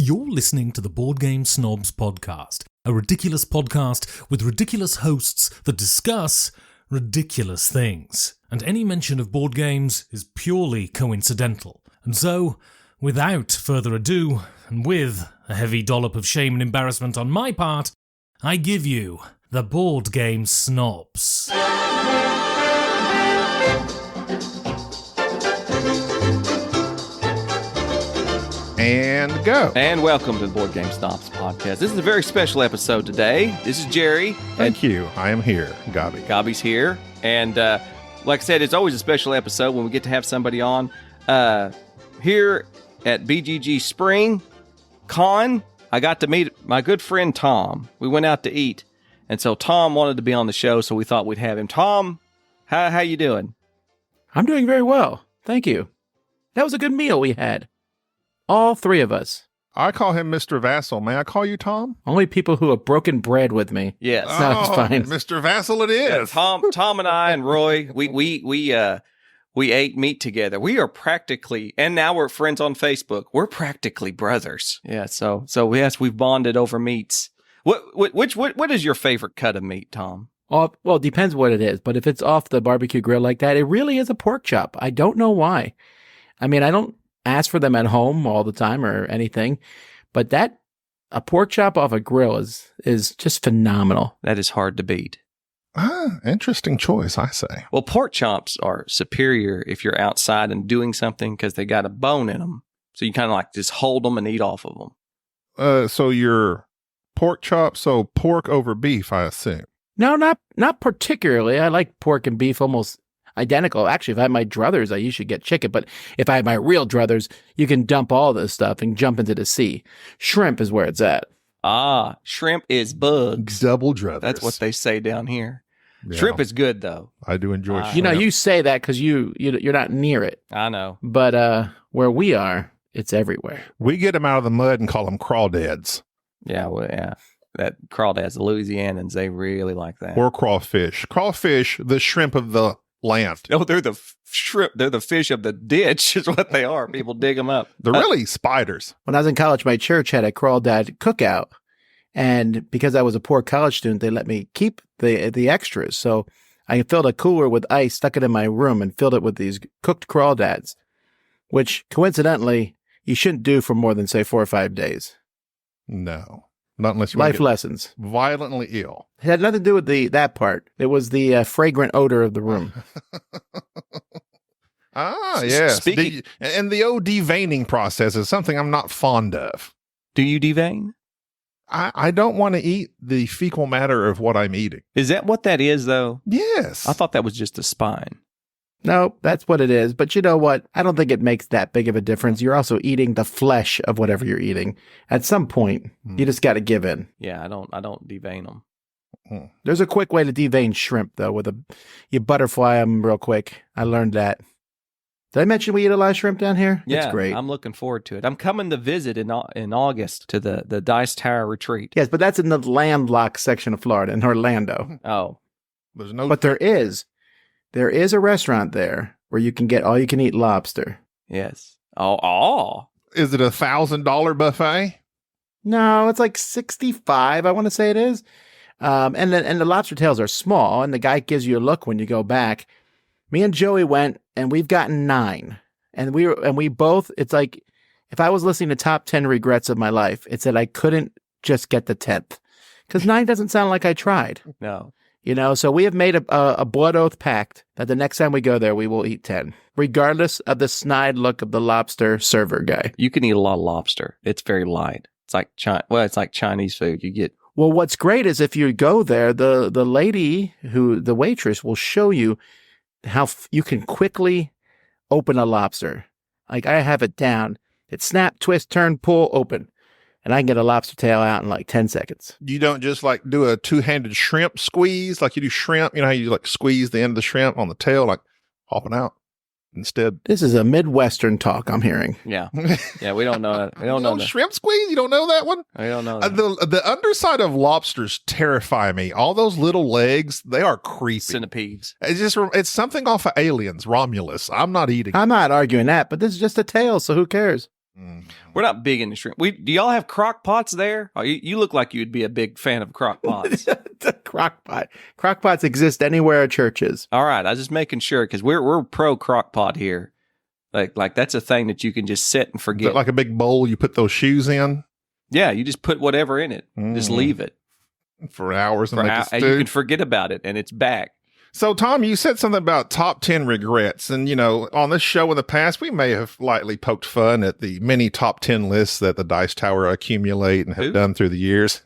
You're listening to the Board Game Snobs podcast, a ridiculous podcast with ridiculous hosts that discuss ridiculous things. And any mention of board games is purely coincidental. And so, without further ado, and with a heavy dollop of shame and embarrassment on my part, I give you the Board Game Snobs. And go. And welcome to the Board Game Snobs podcast. This is a very special episode today. This is Jerry. Thank you. I am here, Gabi. Gabi's here. And like I said, it's always a special episode when we get to have somebody on. Here at BGG Spring Con, I got to meet my good friend Tom. We went out to eat. And so Tom wanted to be on the show, so we thought we'd have him. Tom, how you doing? I'm doing very well. Thank you. That was a good meal we had. All three of us. I call him Mr. Vasel. May I call you Tom? Only people who have broken bread with me. Yes. No, it's fine. Mr. Vasel it is. Yeah, Tom and I and Roy, we ate meat together. We are practically, and now we're friends on Facebook. We're practically brothers. Yeah, so yes, we've bonded over meats. What is your favorite cut of meat, Tom? Well, it depends what it is, but if it's off the barbecue grill like that, it really is a pork chop. I don't know why. I mean, I don't ask for them at home all the time or anything, but a pork chop off a grill is just phenomenal. That is hard to beat. Interesting choice, I say. Well, pork chops are superior if you're outside and doing something because they got a bone in them. So you kind of like just hold them and eat off of them. So your pork chop, so pork over beef, I assume. No, not particularly. I like pork and beef almost identical. Actually, if I had my druthers, I usually get chicken. But if I had my real druthers, you can dump all this stuff and jump into the sea. Shrimp is where it's at. Ah, shrimp is bugs. Double druthers. That's what they say down here. Yeah. Shrimp is good, though. I do enjoy shrimp. You know, you say that because you're not near it. I know. But where we are, it's everywhere. We get them out of the mud and call them crawdads. Yeah, well, yeah. That crawdads, the Louisianans, they really like that. Or crawfish. Crawfish, the shrimp of the land. Oh, they're the shrimp. They're the fish of the ditch is what they are. People dig them up. They're really spiders. When I was in college, my church had a crawdad cookout. And because I was a poor college student, they let me keep the extras. So I filled a cooler with ice, stuck it in my room, and filled it with these cooked crawdads, which coincidentally, you shouldn't do for more than, say, 4 or 5 days. No. Not unless you Life lessons. Violently ill. It had nothing to do with that part. It was the fragrant odor of the room. Yes. Speaking, And the old deveining process is something I'm not fond of. do you devein? I don't want to eat the fecal matter of what I'm eating. Is that what that is, though? Yes. I thought that was just the spine. No, that's what it is. But you know what? I don't think it makes that big of a difference. You're also eating the flesh of whatever you're eating. At some point, you just got to give in. Yeah, I don't devein them. There's a quick way to devein shrimp, though. You butterfly them real quick. I learned that. Did I mention we eat a lot of shrimp down here? Yeah, it's great. I'm looking forward to it. I'm coming to visit in August to the Dice Tower Retreat. Yes, but that's in the landlocked section of Florida, in Orlando. Oh. There's no. But there is a restaurant there where you can get all-you-can-eat lobster. Yes. Oh. Is it $1,000 buffet? No, it's like 65, I want to say it is. And the lobster tails are small, and the guy gives you a look when you go back. Me and Joey went, and we've gotten 9. And we both, it's like, if I was listening to top 10 regrets of my life, it's that I couldn't just get the 10th. Because 9 doesn't sound like I tried. No. You know, so we have made a blood oath pact that the next time we go there, we will eat 10, regardless of the snide look of the lobster server guy. You can eat a lot of lobster. It's very light. It's like it's like Chinese food. You get. Well, what's great is if you go there, the lady the waitress will show you how you can quickly open a lobster. Like I have it down. It's snap, twist, turn, pull, open. And I can get a lobster tail out in like 10 seconds. You don't just like do a two-handed shrimp squeeze like you do shrimp. You know how you like squeeze the end of the shrimp on the tail, like hopping out. Instead, this is a Midwestern talk I'm hearing. Yeah, yeah, we don't know that. We don't know that. Shrimp squeeze. You don't know that one. We don't know that. The underside of lobsters terrify me. All those little legs, they are creepy. Centipedes. It's something off of Aliens, Romulus. I'm not eating. I'm not arguing that, but this is just a tail, so who cares? We're not big into shrimp. Do y'all have crock pots there? Oh, you look like you'd be a big fan of crock pots. The crock pot. Crock pots exist anywhere at churches. All right, I was just making sure because we're pro crock pot here. Like that's a thing that you can just sit and Is forget. it like a big bowl you put those shoes in Yeah, you just put whatever in it. Just leave it. for hours and make it And stew? you can forget about it, and it's back. So, Tom, you said something about top 10 regrets. And, on this show in the past, we may have lightly poked fun at the many top 10 lists that the Dice Tower accumulate and have done through the years.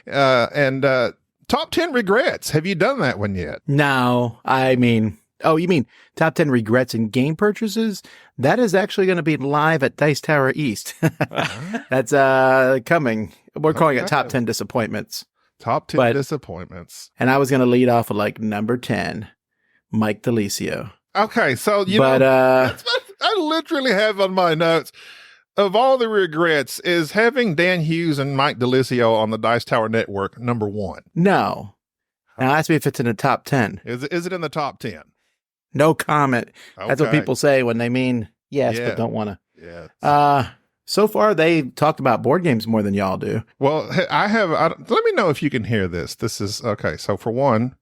Top 10 regrets. Have you done that one yet? No, I mean, you mean top 10 regrets in game purchases? That is actually going to be live at Dice Tower East. That's coming. We're calling it top 10 disappointments. Top 10 disappointments. And I was going to lead off with number 10, Mike DeLisio. Okay, so But I literally have on my notes of all the regrets is having Dan Hughes and Mike DeLisio on the Dice Tower Network number 1. No. Now ask me if it's in the top 10. Is it in the top 10? No comment. That's what Okay. people say when they mean yes, but don't want to. Yeah. So far, they talked about board games more than y'all do. Well, let me know if you can hear this. This is, okay, so for one,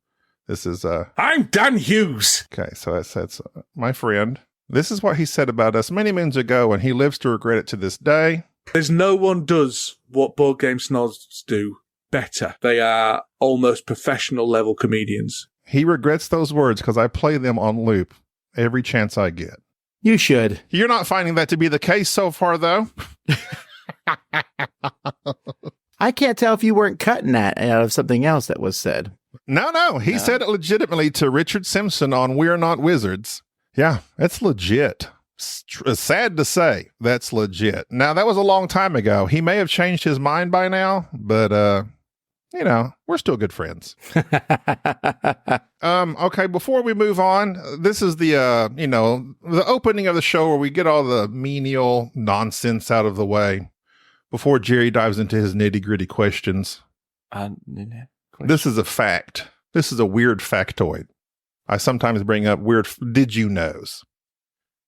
this is, I'm Dan Hughes. okay, so that's my friend. This is what he said about us many moons ago, and he lives to regret it to this day. There's no one does what Board Game Snobs do better. They are almost professional level comedians. He regrets those words because I play them on loop every chance I get. You should. You're not finding that to be the case so far, though? I can't tell if you weren't cutting that out of something else that was said. No. He said it legitimately to Richard Simpson on We're Not Wizards. Yeah, that's legit. Sad to say, that's legit. Now, that was a long time ago. He may have changed his mind by now, but, we're still good friends. Okay, before we move on, this is the, the opening of the show where we get all the menial nonsense out of the way before Jerry dives into his nitty-gritty questions. This is a fact. This is a weird factoid. I sometimes bring up weird did you knows.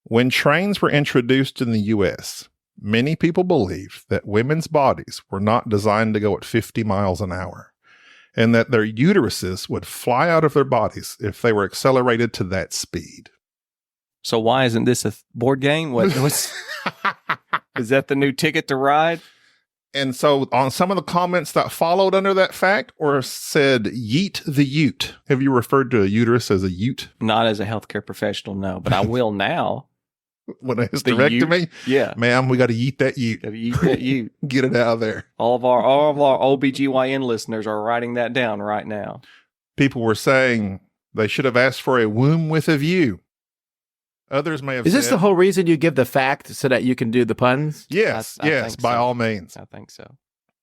When trains were introduced in the U.S., many people believed that women's bodies were not designed to go at 50 miles an hour, and that their uteruses would fly out of their bodies if they were accelerated to that speed. So why isn't this a board game? What's is that the new Ticket to Ride? And so on some of the comments that followed under that fact or said, yeet the ute. Have you referred to a uterus as a ute? Not as a healthcare professional, no, but I will now. When a hysterectomy? Yeah. Ma'am, we got to yeet that ute. Have you eat that ute? Get it out of there. All of our OBGYN listeners are writing that down right now. People were saying they should have asked for a womb with a view. Others may have Is said, this the whole reason you give the fact so that you can do the puns? Yes, I yes, think by so. all means. I think so.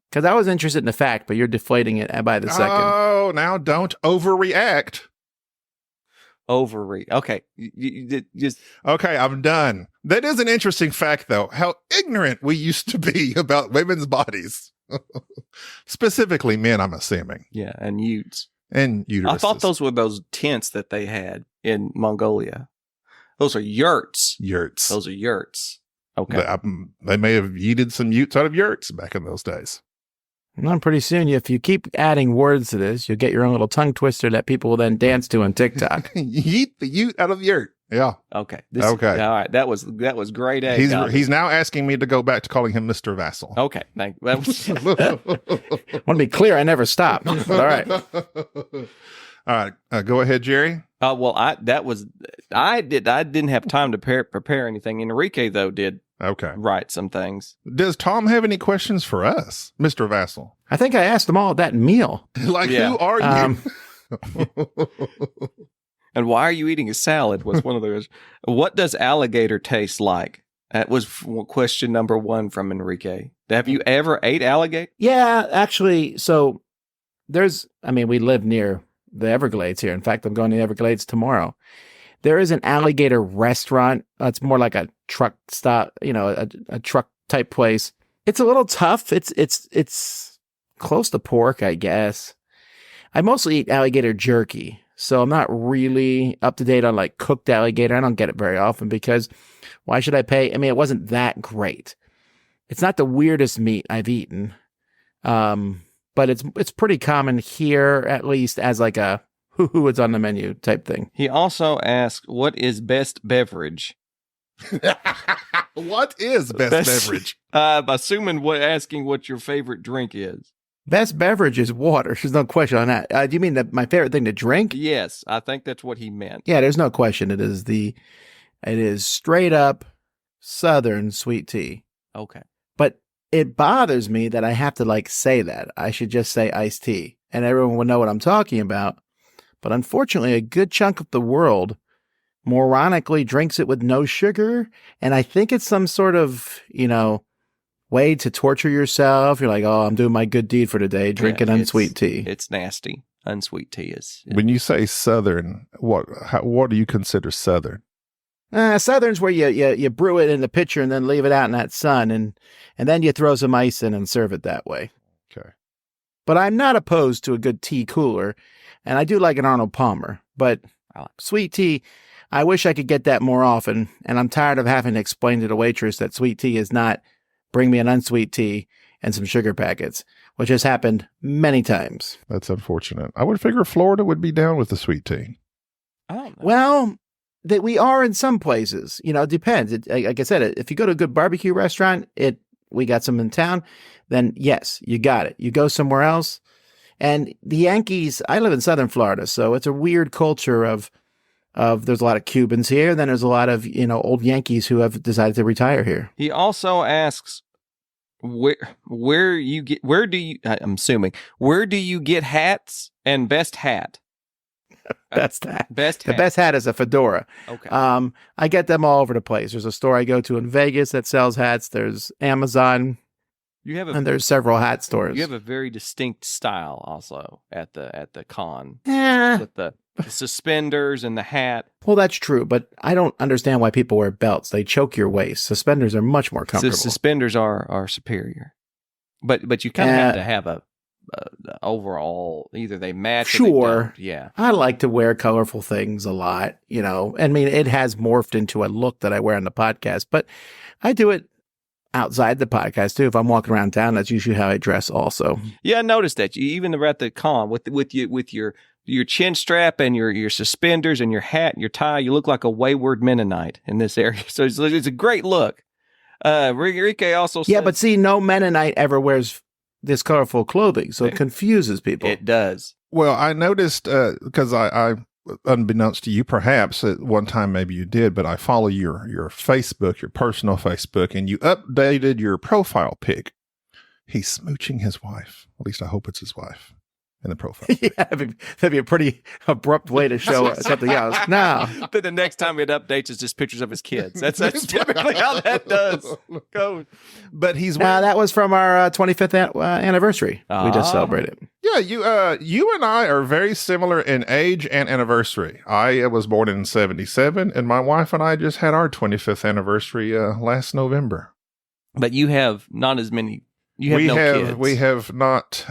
Because I was interested in the fact, but you're deflating it by the second. Oh, now don't overreact. Overread. Okay. You just Okay, I'm done. That is an interesting fact, though, how ignorant we used to be about women's bodies. Specifically men, I'm assuming. yeah, and utes. And uteruses. I thought those were those tents that they had in Mongolia. Those are yurts. Yurts. Those are yurts. Okay. They may have yeeted some utes out of yurts back in those days. Well, pretty soon, if you keep adding words to this, you'll get your own little tongue twister that people will then dance to on TikTok. Yeet the ute out of the yurt. Yeah. Okay. Okay. All right. That was grade A. He's now asking me to go back to calling him Mr. Vasel. Okay. Thank you. I want to be clear, I never stopped. But all right. All right. Go ahead, Jerry. Well, I didn't have time to prepare anything. Enrique though did Okay. write some things. Does Tom have any questions for us, Mr. Vasel? I think I asked them all at that meal. Like, Yeah. who are you? And why are you eating a salad? Was one of those. What does alligator taste like? That was question number 1 from Enrique. Have you ever ate alligator? Yeah, actually, so we live near the Everglades here. In fact, I'm going to the Everglades tomorrow. There is an alligator restaurant. It's more like a truck stop, a truck type place. It's a little tough. It's close to pork, I guess. I mostly eat alligator jerky, so I'm not really up to date on like cooked alligator. I don't get it very often because Why should I pay? I mean, it wasn't that great. It's not the weirdest meat I've eaten. But it's pretty common here, at least as like a who it's on the menu type thing. He also asked, what is best beverage? What is best beverage? Asking what your favorite drink is. Best beverage is water. There's no question on that. Do you mean my favorite thing to drink? Yes, I think that's what he meant. Yeah, there's no question. It is straight up Southern sweet tea. Okay. But it bothers me that I have to like say that. I should just say iced tea and everyone will know what I'm talking about. But unfortunately, a good chunk of the world moronically drinks it with no sugar. And I think it's some sort of, way to torture yourself. You're like, oh, I'm doing my good deed for today, drinking unsweet tea. It's nasty. Unsweet tea is. When you say Southern, what do you consider Southern? Southern's where you brew it in the pitcher and then leave it out in that sun, and then you throw some ice in and serve it that way. Okay. But I'm not opposed to a good tea cooler, and I do like an Arnold Palmer. But sweet tea, I wish I could get that more often, and I'm tired of having to explain to the waitress that sweet tea is not bring me an unsweet tea and some sugar packets, which has happened many times. That's unfortunate. I would figure Florida would be down with the sweet tea. I don't know. Well, that we are in some places. It depends. Like I said, if you go to a good barbecue restaurant, we got some in town, then yes, you got it. You go somewhere else. And the Yankees, I live in Southern Florida, so it's a weird culture of there's a lot of Cubans here, then there's a lot of, old Yankees who have decided to retire here. He also asks where do you get hats and best hat? Best hat. Best hat. The best hat is a fedora. Okay. I get them all over the place. There's a store I go to in Vegas that sells hats. There's Amazon. And there's several hat stores. You have a very distinct style also at the con. Yeah. With the suspenders and the hat. Well, that's true, but I don't understand why people wear belts. They choke your waist. Suspenders are much more comfortable. So suspenders are superior. But you kind of have to have a overall, either they match sure. or they don't. Yeah. I like to wear colorful things a lot, I mean, it has morphed into a look that I wear on the podcast, but I do it outside the podcast too. If I'm walking around town, that's usually how I dress also. Yeah, I noticed that. You even at the con with your chin strap and your suspenders and your hat and your tie, you look like a wayward Mennonite in this area. So it's a great look. Enrique also said, yeah, but see, no Mennonite ever wears this colorful clothing, so it confuses people. It does. Well, I noticed because I unbeknownst to you, perhaps at one time maybe you did, but I follow your Facebook, your personal Facebook, and you updated your profile pic. He's smooching his wife. At least I hope it's his wife in the profile. Yeah, that'd be a pretty abrupt way to show something else. No. But the next time it updates, it's just pictures of his kids. That's typically how that does go. But he's that was from our 25th anniversary. We just celebrated. Yeah, you and I are very similar in age and anniversary. I was born in 1977, and my wife and I just had our 25th anniversary last November. But you have not as many. Kids. We have not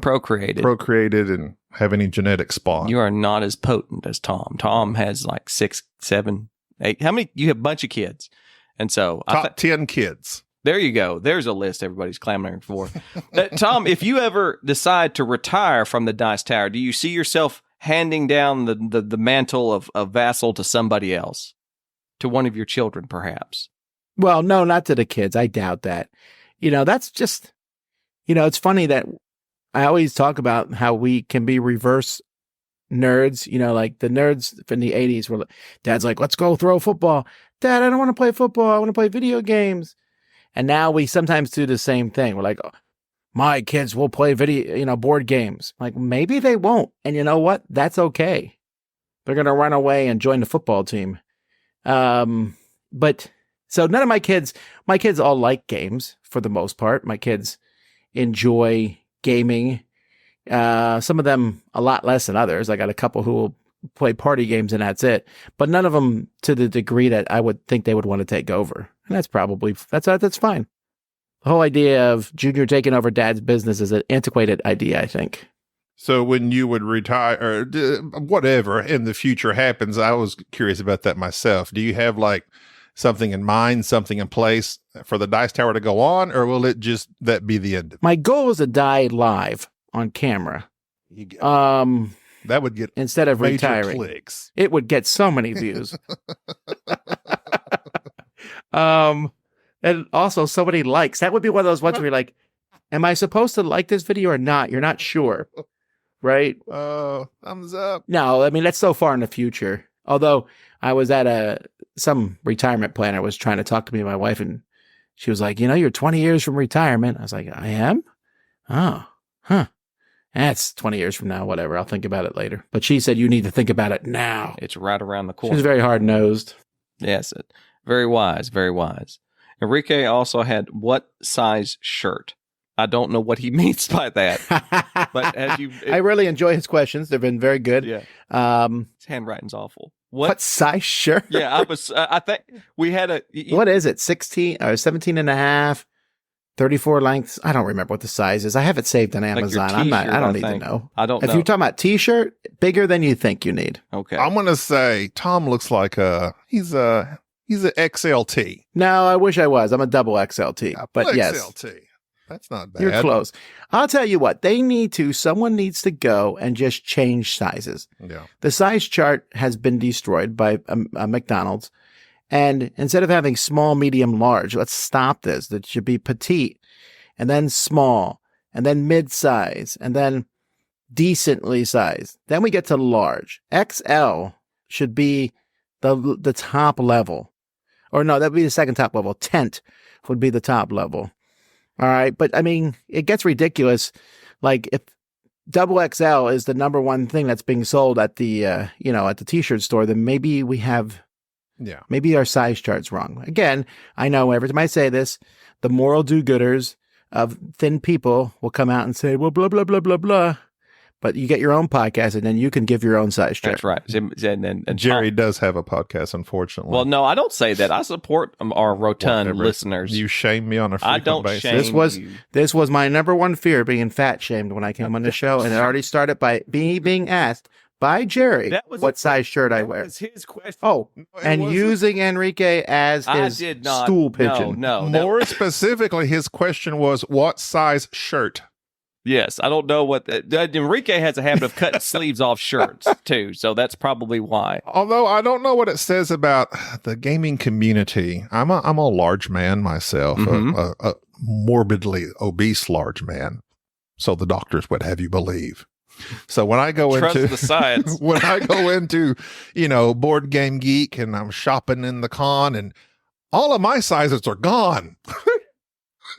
procreated and have any genetic spawn. You are not as potent as Tom. Tom has like 6, 7, 8. How many? You have a bunch of kids, and so top 10 kids. There you go. There's a list everybody's clamoring for. Tom, if you ever decide to retire from the Dice Tower, do you see yourself handing down the mantle of Vasel to somebody else, to one of your children, perhaps? Well, no, not to the kids. I doubt that. That's just, it's funny that I always talk about how we can be reverse nerds, like the nerds from the 80s were, Dad's like, let's go throw football. Dad, I don't want to play football. I want to play video games. And now we sometimes do the same thing. We're like, oh, my kids will play board games. Like, maybe they won't. And you know what? That's okay. They're going to run away and join the football team. But so none of my kids all like games for the most part. My kids enjoy gaming. Some of them a lot less than others. I got a couple who will play party games and that's it. But none of them to the degree that I would think they would want to take over. And that's fine. The whole idea of Junior taking over Dad's business is an antiquated idea, I think. So when you would retire or whatever in the future happens, I was curious about that myself. Do you have like something in mind, something in place for the dice tower to go on, or will it just that be the end? My goal is to die live on camera. That would get Instead of major retiring. clicks. It would get so many views. And also so many likes. That would be one of those ones where you're like, am I supposed to like this video or not? You're not sure, right? Thumbs up. No, I mean, that's so far in the future. Although I was at some retirement planner was trying to talk to me and my wife, and she was like, you're 20 years from retirement. I was like, I am? Oh, huh. That's 20 years from now, whatever. I'll think about it later. But she said, you need to think about it now. It's right around the She corner. was very hard-nosed. Yes, very wise, very wise. Enrique also had what size shirt? I don't know what he means by that. But as you, I really enjoy his questions. They've been very good. Yeah. His handwriting's awful. What size shirt? Yeah, I think we had what is it? 16 or 17 and a half, 34 lengths. I don't remember what the size is. I have it saved on Amazon. I don't need to know. I don't know. If you're talking about t-shirt, bigger than you think you need. Okay. I'm going to say Tom looks like he's a XLT. No, I wish I was. I'm a double XLT. But yes. XLT. That's not bad. You're close. I'll tell you what, someone needs to go and just change sizes. Yeah. The size chart has been destroyed by McDonald's. And instead of having small, medium, large, let's stop this. That should be petite, and then small, and then mid-size, and then decently sized. Then we get to large. XL should be the top level. Or no, that would be the second top level. Tent would be the top level. All right. But I mean, it gets ridiculous. Like if double XL is the number one thing that's being sold at the, at the t-shirt store, then maybe maybe our size chart's wrong. Again, I know every time I say this, the moral do-gooders of thin people will come out and say, well, blah, blah, blah, blah, blah. But you get your own podcast, and then you can give your own size chart. That's right. And Jerry does have a podcast, unfortunately. Well, no, I don't say that. I support our rotund listeners. You shame me on a frequent basis. Shame This was my number one fear, being fat shamed when I came on the show, and it already started by being asked by Jerry what size shirt I wear. That was his question. Oh, and using Enrique as his stool pigeon. No. More specifically, his question was, what size shirt? Yes, I don't know what Enrique has a habit of cutting sleeves off shirts too, so that's probably why. Although I don't know what it says about the gaming community. I'm a large man myself, a morbidly obese large man. So the doctors would have you believe. So when I go Trust into the science, when I go into Board Game Geek and I'm shopping in the con, and all of my sizes are gone.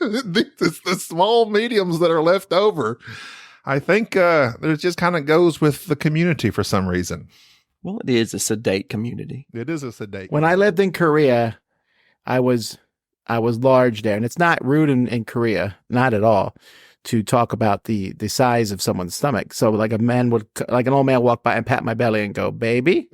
the small mediums that are left over. I think it just kind of goes with the community for some reason. Well, it is a sedate community. It is a sedate. When I lived in Korea, I was large there, and it's not rude in Korea, not at all, to talk about the size of someone's stomach. So like an old man walk by and pat my belly and go, baby.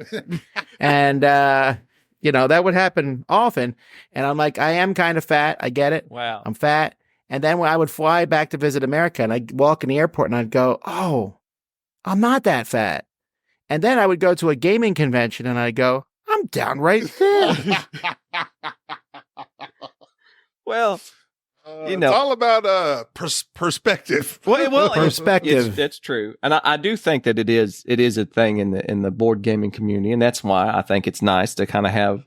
And, that would happen often. And I'm like, I am kind of fat. I get it. Wow. I'm fat. And then when I would fly back to visit America and I'd walk in the airport and I'd go, oh, I'm not that fat. And then I would go to a gaming convention and I'd go, I'm downright thin. Well, it's all about perspective. Well, perspective. That's true, and I do think that it is a thing in the board gaming community, and that's why I think it's nice to kind of have,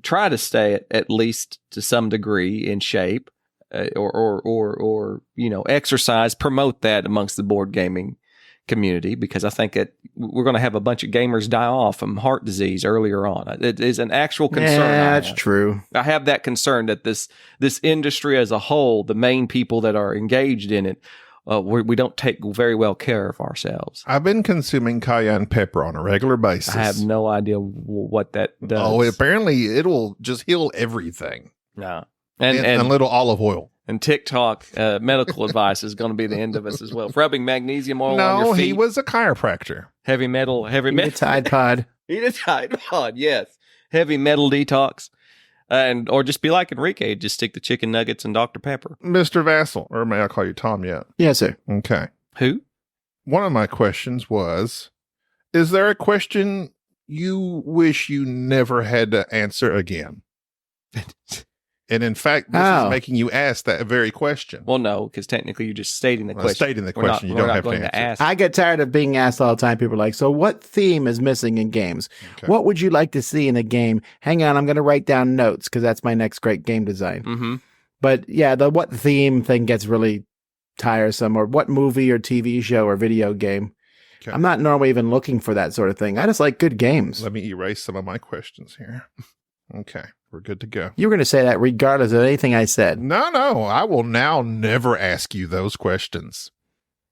try to stay at least to some degree in shape, or exercise, promote that amongst the board gaming community, because I think that we're going to have a bunch of gamers die off from heart disease earlier on. It is an actual concern. Yeah, that's true. I have that concern that this industry as a whole, the main people that are engaged in it, we don't take very well care of ourselves. I've been consuming cayenne pepper on a regular basis. I have no idea what that does. Oh, apparently it'll just heal everything. No. And a little olive oil. And TikTok medical advice is going to be the end of us as well. Rubbing magnesium oil on your feet. No, he was a chiropractor. Heavy metal. Eat a Tide Pod. Eat a Tide Pod, yes. Heavy metal detox. Or just be like Enrique, just stick the chicken nuggets and Dr. Pepper. Mr. Vasel, or may I call you Tom yet? Yes, sir. Okay. Who? One of my questions was, is there a question you wish you never had to answer again? And in fact, this is making you ask that very question. Well, no, because technically you're just stating the question. Stating the question. You don't have to answer. I get tired of being asked all the time. People are like, so what theme is missing in games? Okay. What would you like to see in a game? Hang on, I'm going to write down notes because that's my next great game design. Mm-hmm. But yeah, the what theme thing gets really tiresome, or what movie or TV show or video game. Okay. I'm not normally even looking for that sort of thing. I just like good games. Let me erase some of my questions here. Okay, we're good to go. You were going to say that regardless of anything I said. No, I will now never ask you those questions.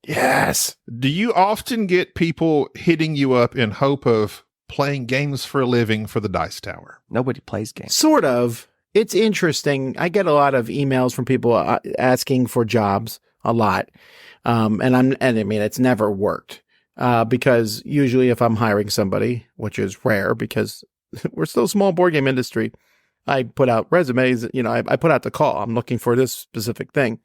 Yes. Do you often get people hitting you up in hope of playing games for a living for the Dice Tower? Nobody plays games. Sort of. It's interesting. I get a lot of emails from people asking for jobs a lot. And I mean, it's never worked. Because usually if I'm hiring somebody, which is rare because we're still a small board game industry, I put out resumes, I put out the call. I'm looking for this specific thing.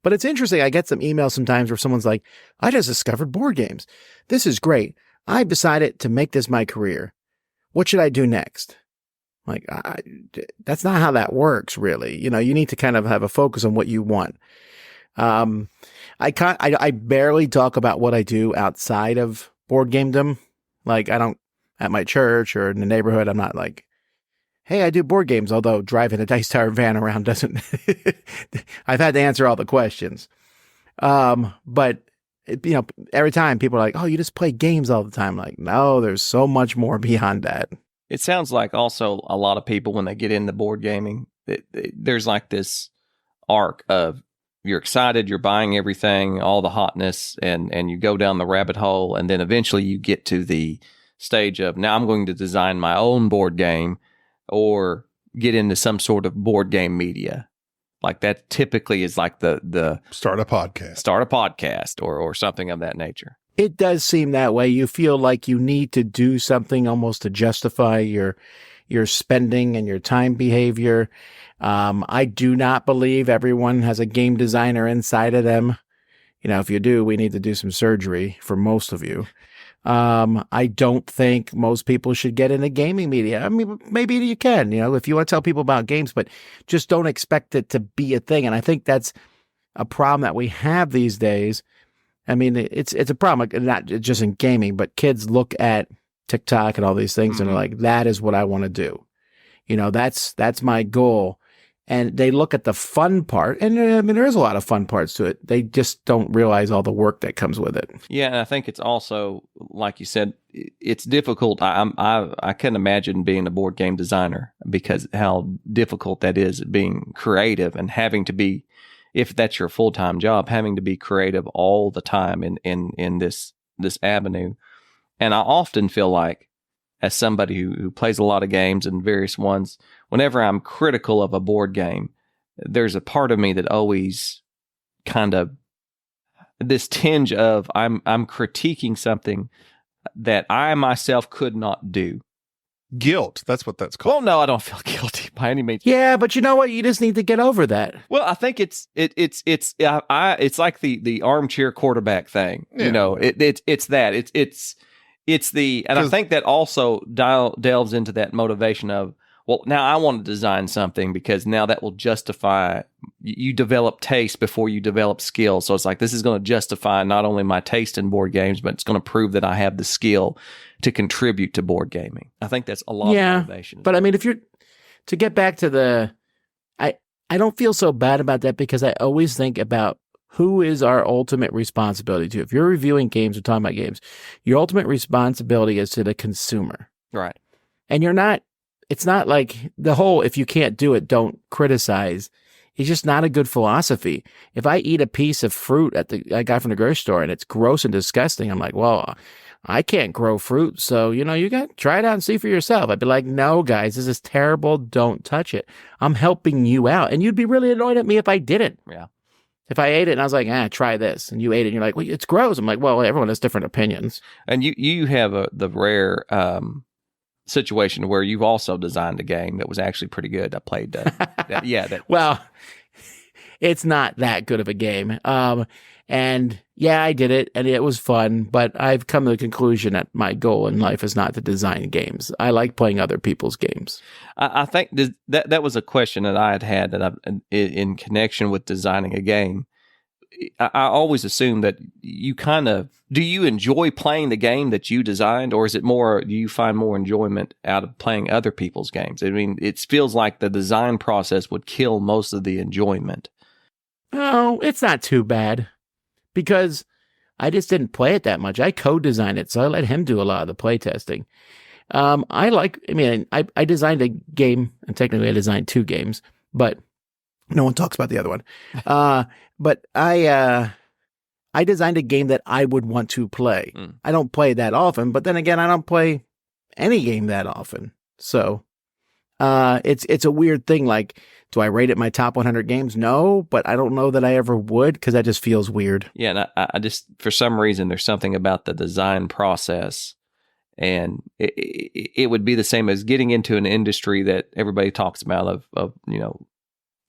But it's interesting. I get some emails sometimes where someone's like, I just discovered board games. This is great. I've decided to make this my career. What should I do next? Like, that's not how that works, really. You need to kind of have a focus on what you want. I barely talk about what I do outside of board gamedom. Like, I don't, at my church or in the neighborhood, I'm not like, hey, I do board games, although driving a Dice Tower van around doesn't, I've had to answer all the questions. But every time people are like, oh, you just play games all the time. Like, no, there's so much more beyond that. It sounds like also a lot of people, when they get into board gaming, there's like this arc of, you're excited, you're buying everything, all the hotness, and you go down the rabbit hole, and then eventually you get to the stage of, now I'm going to design my own board game or get into some sort of board game media. Like that typically is like the start a podcast or something of that nature. It does seem that way. You feel like you need to do something almost to justify your spending and your time behavior. I do not believe everyone has a game designer inside of them. If you do, we need to do some surgery for most of you. I don't think most people should get into gaming media. I mean, maybe you can, if you want to tell people about games, but just don't expect it to be a thing. And I think that's a problem that we have these days. I mean, it's a problem, not just in gaming, but kids look at TikTok and all these things and they're like, that is what I want to do. That's my goal. And they look at the fun part, and I mean, there is a lot of fun parts to it. They just don't realize all the work that comes with it. Yeah, and I think it's also, like you said, it's difficult. I can imagine being a board game designer, because how difficult that is, being creative and having to be, if that's your full-time job, having to be creative all the time in this avenue. And I often feel like, as somebody who plays a lot of games and various ones, whenever I'm critical of a board game, there's a part of me that always kind of, this tinge of I'm critiquing something that I myself could not do. Guilt, that's what that's called. Well, no, I don't feel guilty by any means. Yeah, but you know what? You just need to get over that. Well, I think it's like the armchair quarterback thing. Yeah. It's that. It's the, and I think that also delves into that motivation of, well, now I want to design something because now that will justify, you develop taste before you develop skill. So it's like, this is going to justify not only my taste in board games, but it's going to prove that I have the skill to contribute to board gaming. I think that's a lot of motivation. But I mean, to get back to I don't feel so bad about that, because I always think about who is our ultimate responsibility to. If you're reviewing games or talking about games, your ultimate responsibility is to the consumer. Right. And it's not like the whole, if you can't do it, don't criticize. It's just not a good philosophy. If I eat a piece of fruit I got from the grocery store and it's gross and disgusting, I'm like, well, I can't grow fruit. So, you got to try it out and see for yourself. I'd be like, no, guys, this is terrible. Don't touch it. I'm helping you out. And you'd be really annoyed at me if I didn't. Yeah. If I ate it and I was like, try this, and you ate it and you're like, well, it's gross. I'm like, well, everyone has different opinions. And you have the rare situation where you've also designed a game that was actually pretty good. I played that. Well, it's not that good of a game. And yeah, I did it and it was fun, but I've come to the conclusion that my goal in life is not to design games. I like playing other people's games. I think that was a question that I had that in connection with designing a game. I always assume that you do you enjoy playing the game that you designed, or is it more, do you find more enjoyment out of playing other people's games? I mean, it feels like the design process would kill most of the enjoyment. Oh, it's not too bad because I just didn't play it that much. I co-designed it, so I let him do a lot of the play testing. I designed a game, and technically I designed 2 games, but no one talks about the other one. But I designed a game that I would want to play. I don't play that often, but then again, I don't play any game that often. So it's a weird thing. Like, do I rate it my top 100 games? No, but I don't know that I ever would because that just feels weird. Yeah, and I just, for some reason, there's something about the design process, and it would be the same as getting into an industry that everybody talks about of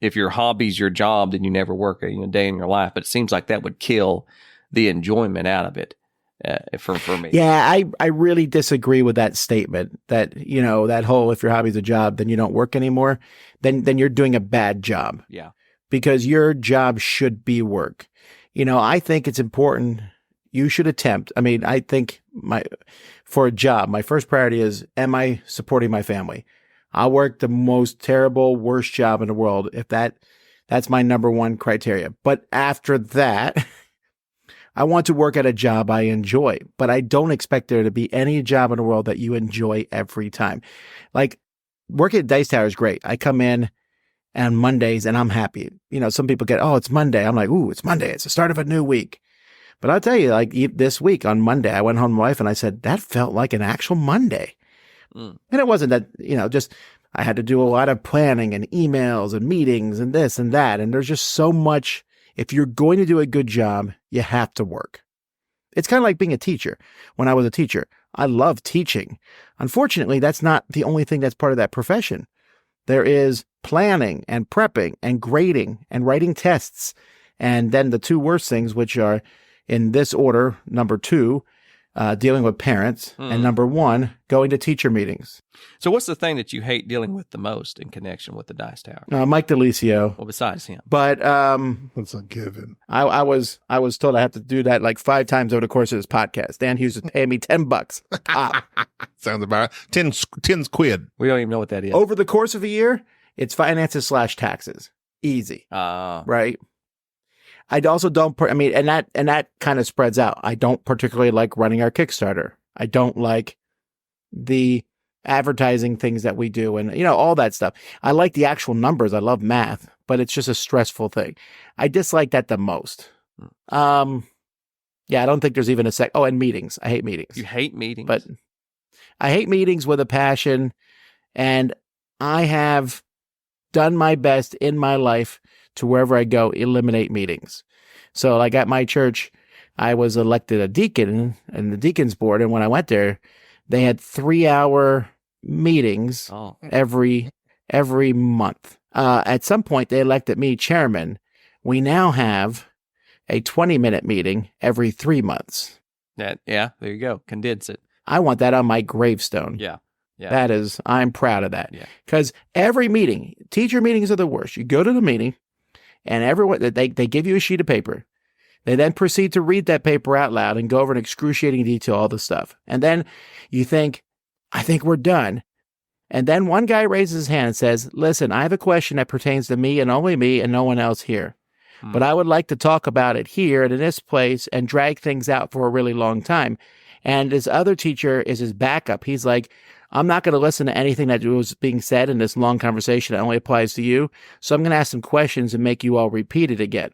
if your hobby's your job, then you never work a day in your life. But it seems like that would kill the enjoyment out of it for me. Yeah, I really disagree with that statement. That that whole if your hobby's a job, then you don't work anymore. Then you're doing a bad job. Yeah, because your job should be work. I think it's important. You should attempt. I mean, I think for a job, my first priority is, am I supporting my family? I'll work the most terrible, worst job in the world if that's my number one criteria. But after that, I want to work at a job I enjoy. But I don't expect there to be any job in the world that you enjoy every time. Like, working at Dice Tower is great. I come in on Mondays and I'm happy. Some people get, oh, it's Monday. I'm like, ooh, it's Monday. It's the start of a new week. But I'll tell you, like this week on Monday, I went home to my wife and I said, that felt like an actual Monday. And it wasn't that, just I had to do a lot of planning and emails and meetings and this and that. And there's just so much. If you're going to do a good job, you have to work. It's kind of like being a teacher. When I was a teacher, I loved teaching. Unfortunately, that's not the only thing that's part of that profession. There is planning and prepping and grading and writing tests. And then the 2 worst things, which are in this order, number 2, dealing with parents, and number 1, going to teacher meetings. So what's the thing that you hate dealing with the most in connection with the Dice Tower? Mike DeLisio. Well, besides him. But that's a given. I was told I have to do that like 5 times over the course of this podcast. Dan Hughes is paying me $10 pop. Sounds about 10's quid. We don't even know what that is. Over the course of a year, it's finances / taxes. Easy. Right? I also don't, and that kind of spreads out. I don't particularly like running our Kickstarter. I don't like the advertising things that we do and, all that stuff. I like the actual numbers. I love math, but it's just a stressful thing. I dislike that the most. Yeah, I don't think there's even a sec. Oh, and meetings. I hate meetings. You hate meetings? But I hate meetings with a passion, and I have done my best in my life to wherever I go, eliminate meetings. So like at my church, I was elected a deacon in the deacons board. And when I went there, they had 3-hour meetings every month. At some point, they elected me chairman. We now have a 20-minute meeting every 3 months. Yeah, there you go. Condense it. I want that on my gravestone. Yeah. I'm proud of that. Yeah. Because every meeting, teacher meetings are the worst. You go to the meeting, and everyone, they give you a sheet of paper. They then proceed to read that paper out loud and go over in excruciating detail all the stuff. And then you think, I think we're done. And then one guy raises his hand and says, listen, I have a question that pertains to me and only me and no one else here. But I would like to talk about it here and in this place and drag things out for a really long time. And his other teacher is his backup. He's like, I'm not going to listen to anything that was being said in this long conversation that only applies to you. So I'm going to ask some questions and make you all repeat it again.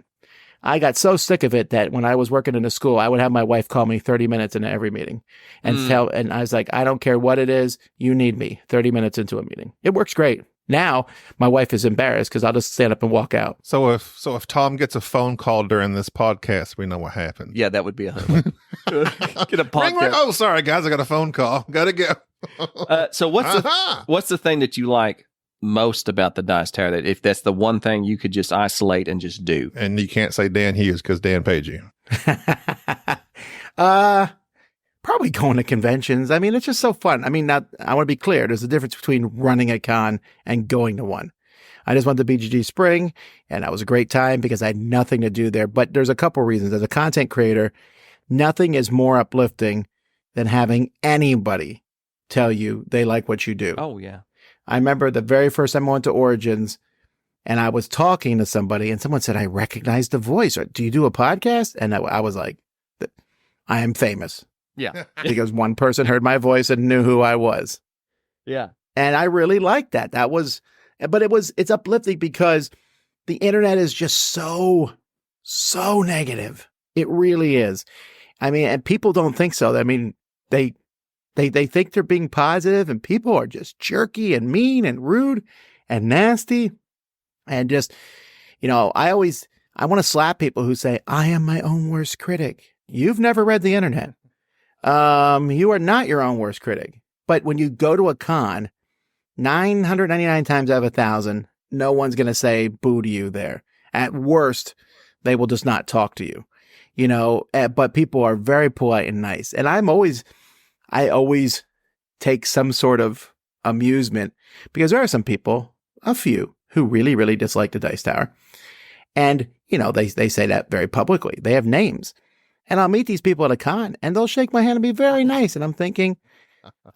I got so sick of it that when I was working in a school, I would have my wife call me 30 minutes into every meeting and and I was like, I don't care what it is. You need me 30 minutes into a meeting. It works great. Now my wife is embarrassed because I'll just stand up and walk out. So if Tom gets a phone call during this podcast, we know what happened. Yeah, that would be a hood. Get a podcast. Ring. Oh, sorry guys, I got a phone call. Gotta go. So what's the thing that you like most about the Dice Tower? That if that's the one thing you could just isolate and just do. And you can't say Dan Hughes because Dan paid you. Probably going to conventions. I mean, it's just so fun. I mean, I want to be clear. There's a difference between running a con and going to one. I just went to BGG Spring, and that was a great time because I had nothing to do there. But there's a couple reasons. As a content creator, nothing is more uplifting than having anybody tell you they like what you do. Oh, yeah. I remember the very first time I went to Origins, and I was talking to somebody, and someone said, I recognize the voice. Do you do a podcast? And I was like, I am famous. Yeah. Because one person heard my voice and knew who I was. Yeah. And I really liked that. It's uplifting because the internet is just so negative. It really is. I mean, and people don't think so. I mean, they think they're being positive, and people are just jerky and mean and rude and nasty. And just, I want to slap people who say, I am my own worst critic. You've never read the internet. You are not your own worst critic. But when you go to a con, 999 times out of 1,000, no one's going to say boo to you there. At worst, they will just not talk to you, but people are very polite and nice. And I always take some sort of amusement because there are some people, a few, who really, really dislike the Dice Tower. And, they say that very publicly. They have names. And I'll meet these people at a con, and they'll shake my hand and be very nice. And I'm thinking,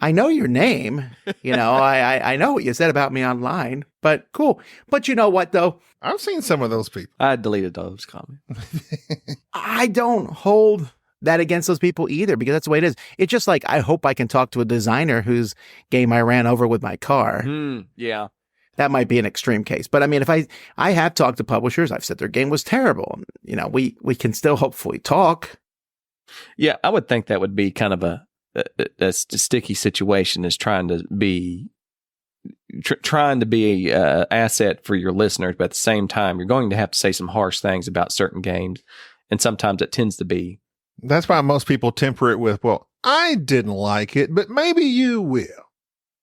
I know your name. I know what you said about me online, but cool. But you know what, though? I've seen some of those people. I deleted those comments. I don't hold that against those people either, because that's the way it is. It's just like, I hope I can talk to a designer whose game I ran over with my car. Yeah. That might be an extreme case. But I mean, if I have talked to publishers, I've said their game was terrible. We can still hopefully talk. Yeah, I would think that would be kind of a sticky situation, is trying to be an asset for your listeners, but at the same time, you're going to have to say some harsh things about certain games, and sometimes it tends to be. That's why most people temper it with, well, I didn't like it, but maybe you will.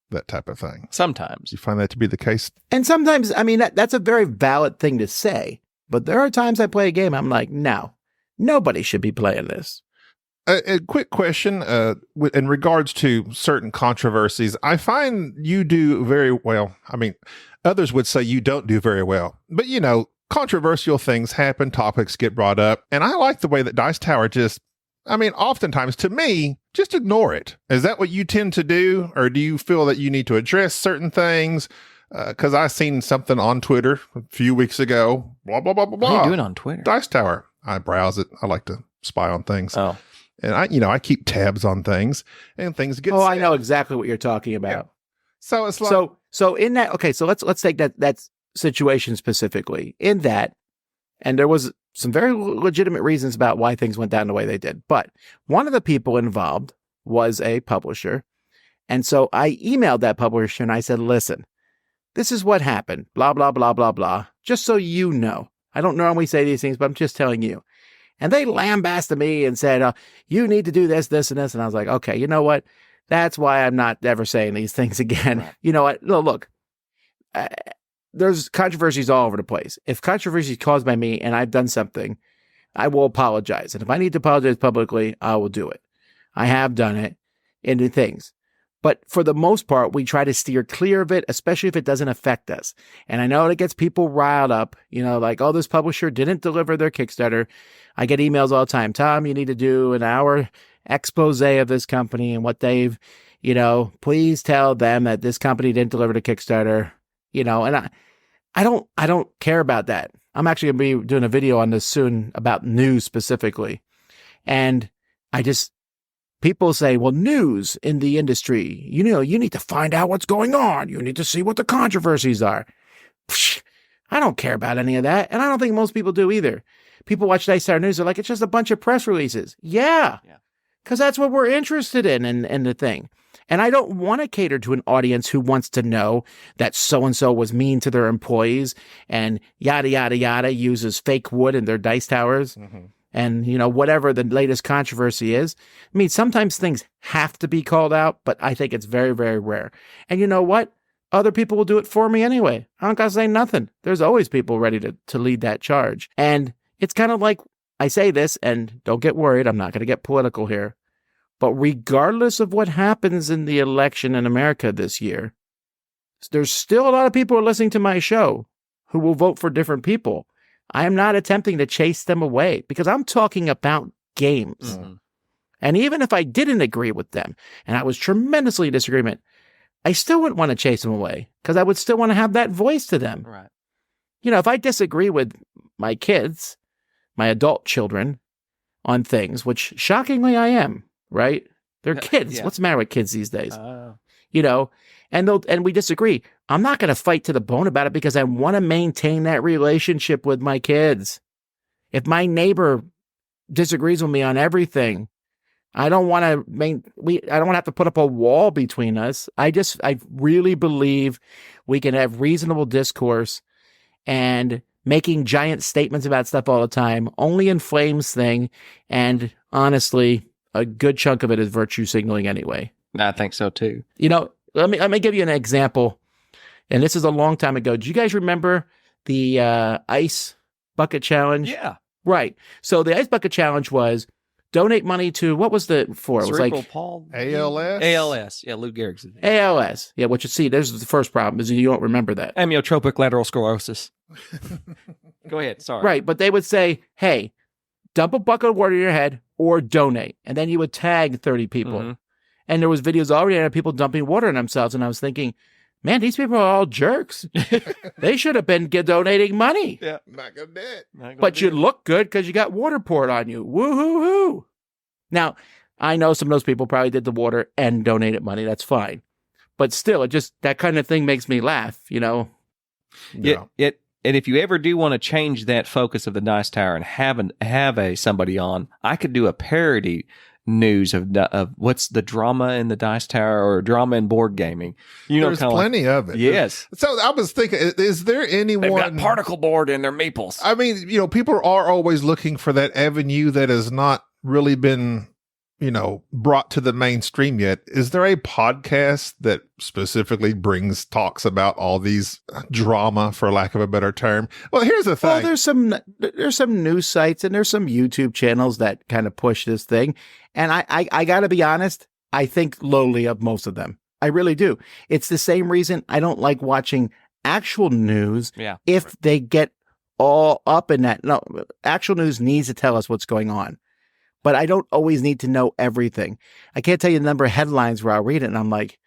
That type of thing. Sometimes. You find that to be the case? And sometimes, I mean, that's a very valid thing to say, but there are times I play a game, I'm like, no, nobody should be playing this. A quick question in regards to certain controversies. I find you do very well. I mean, others would say you don't do very well. But, controversial things happen, topics get brought up. And I like the way that Dice Tower oftentimes to me, just ignore it. Is that what you tend to do? Or do you feel that you need to address certain things? Because I seen something on Twitter a few weeks ago. Blah, blah, blah, blah, blah. What are you doing on Twitter? Dice Tower. I browse it. I like to spy on things. Oh. And I keep tabs on things, and things get. Oh, said. I know exactly what you're talking about. Yeah. So it's like so in that. Okay, so let's take that situation specifically in that, and there was some very legitimate reasons about why things went down the way they did. But one of the people involved was a publisher, and so I emailed that publisher and I said, "Listen, this is what happened. Blah blah blah blah blah. Just so you know, I don't normally say these things, but I'm just telling you." And they lambasted me and said, you need to do this, this, and this. And I was like, okay, you know what? That's why I'm not ever saying these things again. Right. You know what? No, look, there's controversies all over the place. If controversy is caused by me and I've done something, I will apologize. And if I need to apologize publicly, I will do it. I have done it in the things. But for the most part, we try to steer clear of it, especially if it doesn't affect us. And I know it gets people riled up, like, oh, this publisher didn't deliver their Kickstarter. I get emails all the time. Tom, you need to do an hour expose of this company and what they've, please tell them that this company didn't deliver the Kickstarter, and I don't care about that. I'm actually going to be doing a video on this soon about news specifically. And people say, well, news in the industry, you need to find out what's going on. You need to see what the controversies are. I don't care about any of that. And I don't think most people do either. People watch Dice Tower News, they're like, it's just a bunch of press releases. Yeah. Because that's what we're interested in the thing. And I don't want to cater to an audience who wants to know that so-and-so was mean to their employees and yada, yada, yada, uses fake wood in their dice towers. Mm-hmm. And, whatever the latest controversy is. I mean, sometimes things have to be called out, but I think it's very, very rare. And you know what? other people will do it for me anyway. I don't got to say nothing. There's always people ready to lead that charge. And it's kind of like, I say this, and don't get worried, I'm not going to get political here, but regardless of what happens in the election in America this year, there's still a lot of people who are listening to my show who will vote for different people. I am not attempting to chase them away because I'm talking about games. Mm-hmm. And even if I didn't agree with them and I was tremendously in disagreement, I still wouldn't want to chase them away because I would still want to have that voice to them. Right. You know, if I disagree with my kids, my adult children on things, which shockingly I am, right? They're kids. Yeah. What's the matter with kids these days? You know, and we disagree. I'm not going to fight to the bone about it because I want to maintain that relationship with my kids. If my neighbor disagrees with me on everything, I don't want to I don't want to have to put up a wall between us. I really believe we can have reasonable discourse, and making giant statements about stuff all the time only inflames thing. And honestly, a good chunk of it is virtue signaling anyway. I think so too. You know, let me give you an example. And this is a long time ago. Do you guys remember the ice bucket challenge? Yeah. Right. So the ice bucket challenge was donate money to, what was the for? It was Cerebral like palsy. ALS? ALS. Yeah, Lou Gehrig's. ALS. Yeah, what you see, there's the first problem is you don't remember that. Amyotrophic lateral sclerosis. Go ahead. Sorry. Right. But they would say, hey, dump a bucket of water in your head or donate. And then you would tag 30 people. Mm-hmm. And there was videos already of people dumping water on themselves. And I was thinking, man, these people are all jerks. They should have been donating money. Yeah. Not gonna do it. But you look good because you got water poured on you. Woo-hoo-hoo. Now, I know some of those people probably did the water and donated money. That's fine. But still, it just, that kind of thing makes me laugh, you know? Yeah. And if you ever do want to change that focus of the Dice Tower and have somebody on, I could do a parody news of what's the drama in the Dice Tower or drama in board gaming. You know, there's plenty of it. Yes. So I was thinking, is there anyone? They've got particle board in their maples. I mean, you know, people are always looking for that avenue that has not really been, you know, brought to the mainstream yet. Is there a podcast that specifically talks about all these drama, for lack of a better term? Well, here's the thing. Well, there's some news sites and there's some YouTube channels that kind of push this thing. And I got to be honest, I think lowly of most of them. I really do. It's the same reason I don't like watching actual news. Yeah. If they get all up in that. No, actual news needs to tell us what's going on. But I don't always need to know everything. I can't tell you the number of headlines where I'll read it and I'm like,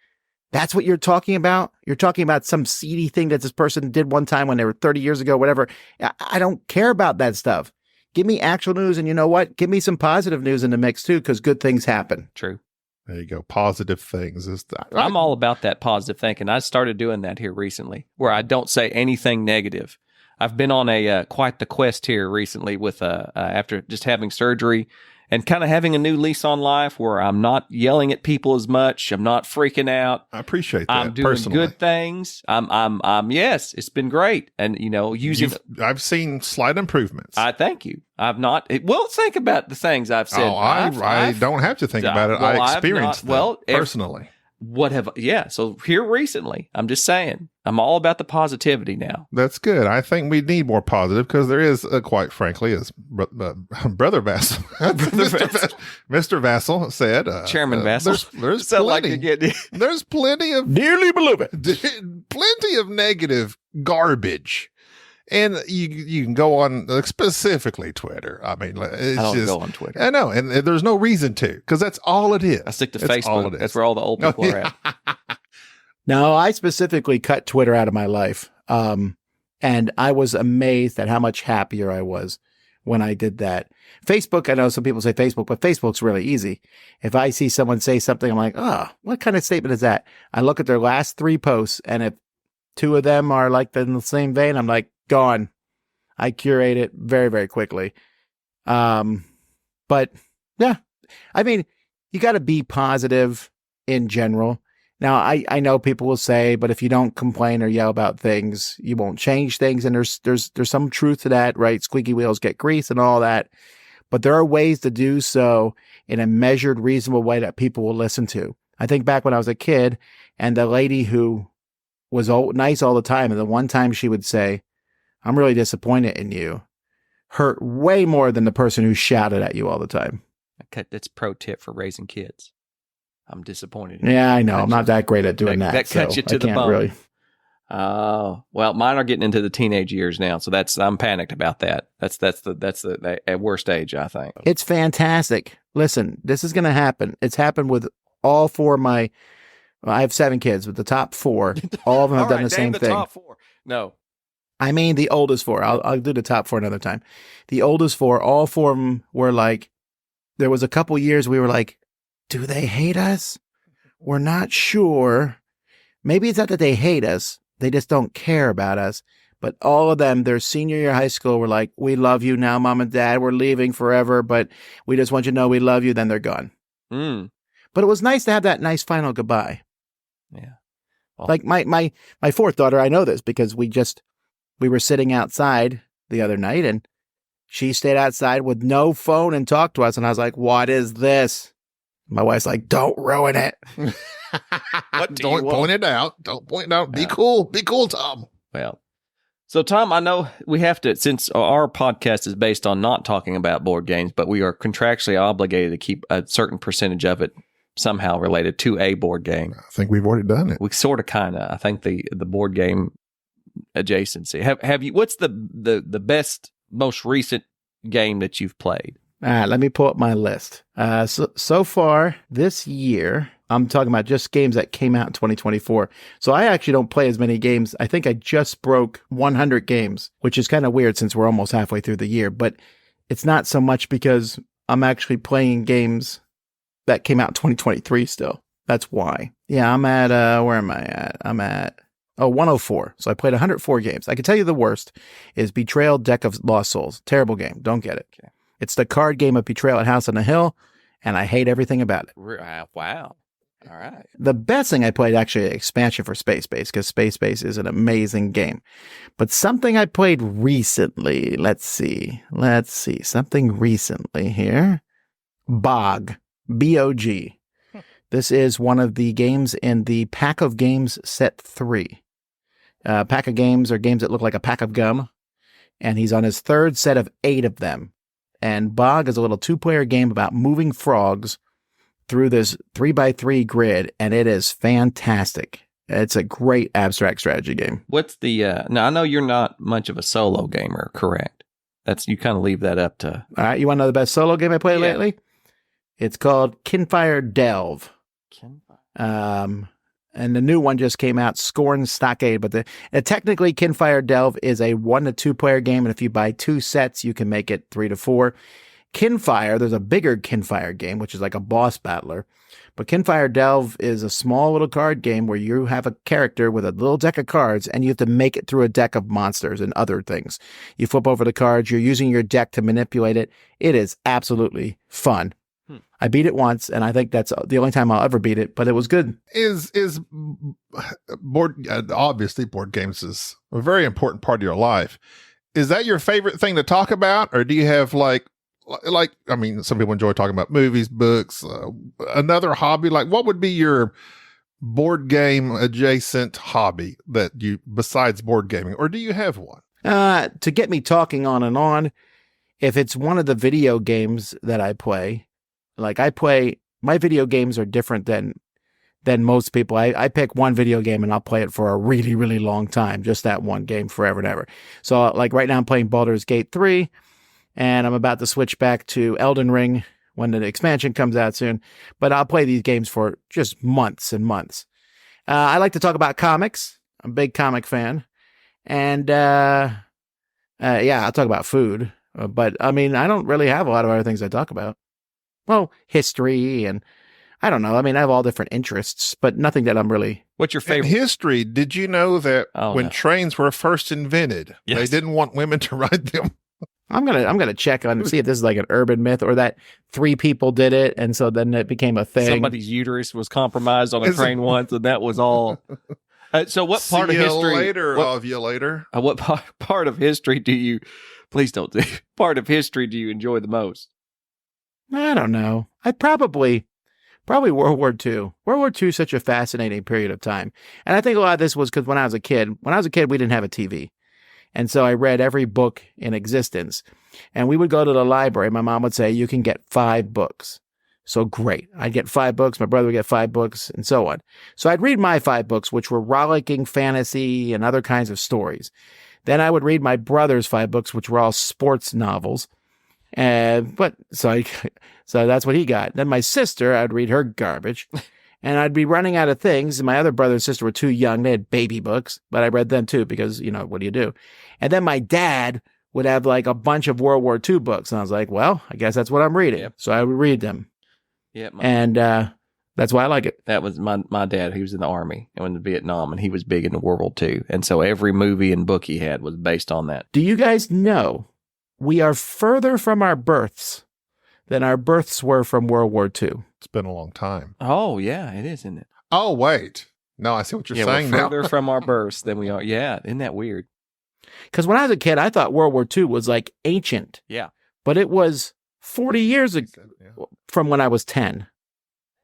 that's what you're talking about? You're talking about some seedy thing that this person did one time when they were 30 years ago, whatever. I don't care about that stuff. Give me actual news, and you know what? Give me some positive news in the mix too, because good things happen. True. There you go. Positive things. I'm all about that positive thinking. I started doing that here recently, where I don't say anything negative. I've been on a quite the quest here recently with after just having surgery. And kind of having a new lease on life where I'm not yelling at people as much. I'm not freaking out. I appreciate that. I'm doing personally. Good things. Yes, it's been great. And, you know, I've seen slight improvements. I thank you. I've not, well, think about the things I've said. Oh, I don't have to think about it. I experienced them personally. So here recently, I'm just saying, I'm all about the positivity now. That's good. I think we need more positive because there is, quite frankly, as Brother Vasel, Mr. Vasel said, Chairman Vasel, there's plenty of dearly beloved, plenty of negative garbage. And you can go on specifically Twitter. I mean, it's I don't just, go on Twitter. I know, and there's no reason to, because that's all it is. I stick to Facebook. That's where all the old people are at. No, I specifically cut Twitter out of my life. And I was amazed at how much happier I was when I did that. Facebook, I know some people say Facebook, but Facebook's really easy. If I see someone say something, I'm like, what kind of statement is that? I look at their last 3 posts, and if 2 of them are like in the same vein, I'm like, gone. I curate it very, very quickly. But yeah, I mean, you got to be positive in general. Now, I know people will say, but if you don't complain or yell about things, you won't change things. And there's some truth to that, right? Squeaky wheels get grease and all that. But there are ways to do so in a measured, reasonable way that people will listen to. I think back when I was a kid and the lady who was nice all the time. And the one time she would say, I'm really disappointed in you, hurt way more than the person who shouted at you all the time. That's a pro tip for raising kids. I'm disappointed in you. Yeah, I know. I'm not that great at doing that. That cuts you to the bone. Really. Oh, well, mine are getting into the teenage years now, so I'm panicked about that. That's the at worst age, I think. It's fantastic. Listen, this is going to happen. It's happened with all four of I have 7 kids, but the top 4, all of them have done the same thing. Top 4. No. I mean the oldest 4. I'll do the top 4 another time. The oldest 4, all 4 of them were like, there was a couple years we were like, do they hate us? We're not sure. Maybe it's not that they hate us. They just don't care about us. But all of them, their senior year of high school, were like, we love you now, Mom and Dad. We're leaving forever, but we just want you to know we love you. Then they're gone. Mm. But it was nice to have that nice final goodbye. Yeah. Well, like my 4th daughter, I know this because we were sitting outside the other night and she stayed outside with no phone and talked to us. And I was like, what is this? My wife's like, don't ruin it. Don't point it out. Don't point it out. Be cool. Be cool, Tom. Well, so Tom, I know we have to, since our podcast is based on not talking about board games, but we are contractually obligated to keep a certain percentage of it somehow related to a board game. I think we've already done it. We sort of kind of, I think the board game adjacency. Have you, what's the best, most recent game that you've played? All right, let me pull up my list. So far this year, I'm talking about just games that came out in 2024. So I actually don't play as many games. I think I just broke 100 games, which is kind of weird since we're almost halfway through the year. But it's not so much because I'm actually playing games that came out in 2023 still. That's why. Yeah, I'm at, where am I at? I'm at 104. So I played 104 games. I can tell you the worst is Betrayal Deck of Lost Souls. Terrible game. Don't get it. Okay. It's the card game of Betrayal at House on the Hill, and I hate everything about it. Wow. All right. The best thing I played actually an expansion for Space Base, because Space Base is an amazing game. But something I played recently, let's see, something recently here. Bog, B-O-G. This is one of the games in the Pack of Games set 3. Pack of Games are games that look like a pack of gum, and he's on his 3rd set of 8 of them. And Bog is a little 2-player game about moving frogs through this 3x3 grid, and it is fantastic. It's a great abstract strategy game. What's the, now I know you're not much of a solo gamer, correct? You kind of leave that up to. All right, you want to know the best solo game I played lately? It's called Kinfire Delve. And the new one just came out, Scorn Stockade. But technically, Kinfire Delve is a 1 to 2 player game, and if you buy 2 sets, you can make it 3 to 4. Kinfire, there's a bigger Kinfire game, which is like a boss battler. But Kinfire Delve is a small little card game where you have a character with a little deck of cards, and you have to make it through a deck of monsters and other things. You flip over the cards, you're using your deck to manipulate it. It is absolutely fun. I beat it once, and I think that's the only time I'll ever beat it, but it was good. Is obviously board games is a very important part of your life. Is that your favorite thing to talk about, or do you have like I mean, some people enjoy talking about movies, books, another hobby? Like, what would be your board game adjacent hobby that you, besides board gaming, or do you have one? To get me talking on and on, if it's one of the video games that I play. Like my video games are different than most people. I pick one video game and I'll play it for a really, really long time. Just that one game forever and ever. So like right now I'm playing Baldur's Gate 3 and I'm about to switch back to Elden Ring when the expansion comes out soon. But I'll play these games for just months and months. I like to talk about comics. I'm a big comic fan. And I'll talk about food. But I mean, I don't really have a lot of other things I talk about. Well, history and I don't know. I mean, I have all different interests, but nothing that I'm really. What's your favorite? In history, did you know that when trains were first invented, they didn't want women to ride them? I'm gonna check on see if this is like an urban myth or that 3 people did it, and so then it became a thing. Somebody's uterus was compromised on a train once, and that was all. So, what part of history? Later. What part of history do you? Please don't do. Part of history do you enjoy the most? I don't know. I probably Probably World War II. World War II is such a fascinating period of time. And I think a lot of this was because when I was a kid, we didn't have a TV. And so I read every book in existence. And we would go to the library. My mom would say, you can get 5 books. So great. I'd get 5 books. My brother would get 5 books and so on. So I'd read my 5 books, which were rollicking fantasy and other kinds of stories. Then I would read my brother's 5 books, which were all sports novels. So that's what he got. Then my sister, I'd read her garbage. And I'd be running out of things. And my other brother and sister were too young. They had baby books, but I read them too because, what do you do? And then my dad would have like a bunch of World War II books. And I was like, well, I guess that's what I'm reading. Yep. So I would read them. Yeah. And that's why I like it. That was my dad. He was in the Army and went to Vietnam, and he was big into World War II. And so every movie and book he had was based on that. Do you guys know we are further from our births than our births were from World War II? It's been a long time. Oh, yeah, it is, isn't it? Oh, wait. No, I see what you're saying we're now. further from our births than we are. Yeah, isn't that weird? Because when I was a kid, I thought World War II was like ancient. Yeah. But it was 40 years ago from when I was 10.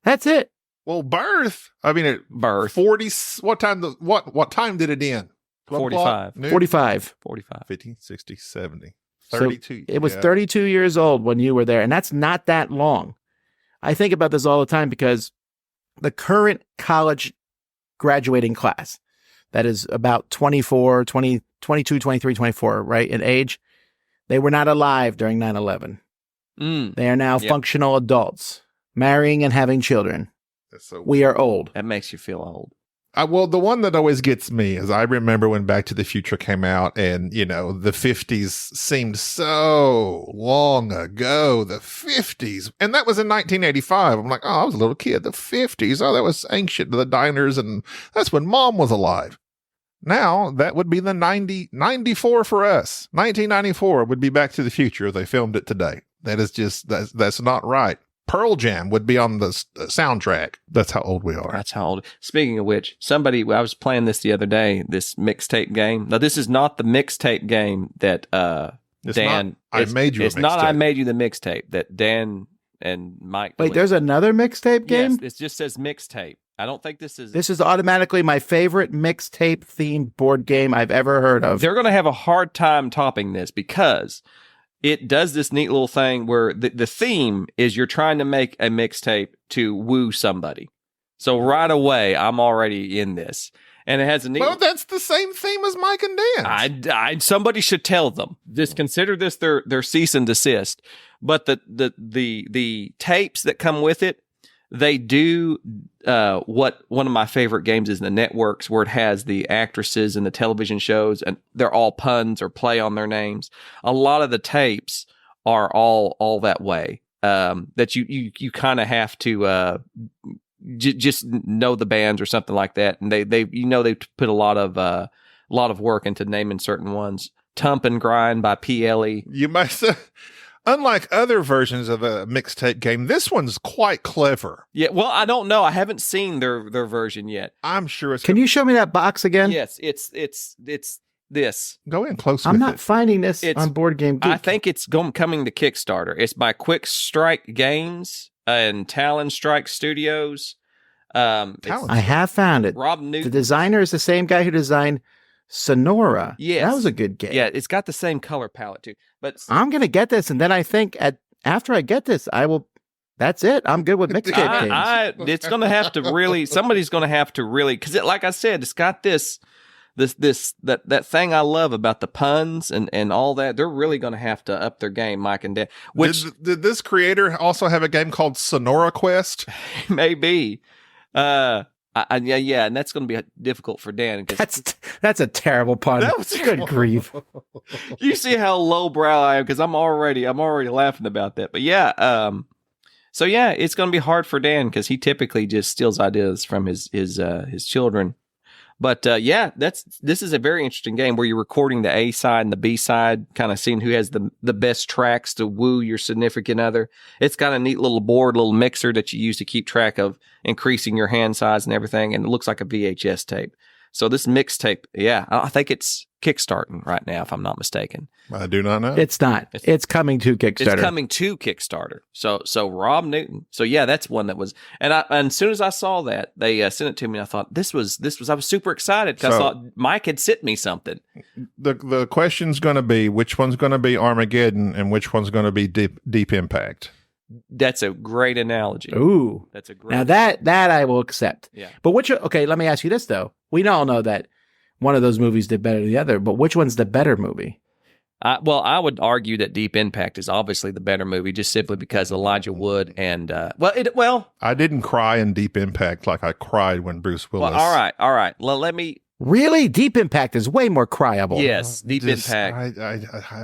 That's it. Well, birth. I mean, Birth. 40. What time did it end? 12 o'clock? 45. Noon? 45. 45. 50, 60, 70. So 32. it was 32 years old when you were there, and that's not that long. I think about this all the time because the current college graduating class, that is about 22, 23, 24, right, in age, they were not alive during 9/11. They are now functional adults, marrying and having children. So we are old. That makes you feel old. Well, the one that always gets me is I remember when Back to the Future came out and, the 50s seemed so long ago, the 50s. And that was in 1985. I'm like, oh, I was a little kid. The 50s. Oh, that was ancient. The diners. And that's when Mom was alive. Now, that would be the 94 for us. 1994 would be Back to the Future if they filmed it today. That is just, that's not right. Pearl Jam would be on the soundtrack. That's how old we are. That's how old. Speaking of which, I was playing this the other day, this Mixtape game. Now, this is not the Mixtape game that Dan... I made you a It's not mixtape. I made you the Mixtape that Dan and Mike... Wait, there's another mixtape game? Yes, it just says Mixtape. I don't think this is... This is automatically my favorite mixtape themed board game I've ever heard of. They're going to have a hard time topping this because... it does this neat little thing where the theme is you're trying to make a mixtape to woo somebody. So right away, I'm already in this. And it has a neat... Well, that's the same theme as Mike and Dan. Somebody should tell them. Just consider this their cease and desist. But the tapes that come with it, they do what one of my favorite games is in the networks, where it has the actresses and the television shows, and they're all puns or play on their names. A lot of the tapes are all that way. That you kind of have to just know the bands or something like that, and they put a lot of work into naming certain ones. Tump and Grind by PLE. You might say... Unlike other versions of a mixtape game, this one's quite clever. Yeah, well, I don't know. I haven't seen their version yet. I'm sure it's... Can you show me that box again? Yes, it's this. Go in close I'm with not it. finding this on Board Game Geek. I think it's coming to Kickstarter. It's by Quick Strike Games and Talon Strike Studios. I have found it. Rob Newton. The designer is the same guy who designed Sonora. Yes. That was a good game. Yeah, it's got the same color palette too. But I'm going to get this, and then I think after I get this, I will... That's it. I'm good with mixtape games. It's going to have to really... Somebody's going to have to really... Because like I said, it's got that thing I love about the puns and all that. They're really going to have to up their game, Mike and Dan. Which Did this creator also have a game called Sonora Quest? maybe... yeah, and that's going to be difficult for Dan. That's a terrible pun. That was good grief. You see how lowbrow I am because I'm already laughing about that. But yeah, so yeah, it's going to be hard for Dan because he typically just steals ideas from his children. But yeah, this is a very interesting game where you're recording the A side and the B side, kind of seeing who has the best tracks to woo your significant other. It's got a neat little board, little mixer that you use to keep track of increasing your hand size and everything, and it looks like a VHS tape. So this mixtape, yeah, I think it's kickstarting right now, if I'm not mistaken. I do not know. It's not. It's coming to Kickstarter. It's coming to Kickstarter. So Rob Newton. So yeah, that's one that was. And as soon as I saw that, they sent it to me. And I thought this was. I was super excited because I thought Mike had sent me something. The question's going to be which one's going to be Armageddon and which one's going to be Deep Impact. That's a great analogy. Ooh, that's a great. Now that I will accept. Yeah. But okay, let me ask you this though. We all know that one of those movies did better than the other, but which one's the better movie? I would argue that Deep Impact is obviously the better movie, just simply because Elijah Wood and I didn't cry in Deep Impact like I cried when Bruce Willis. Well, all right. Well, let me. Really, Deep Impact is way more cryable. Yes, Deep Impact.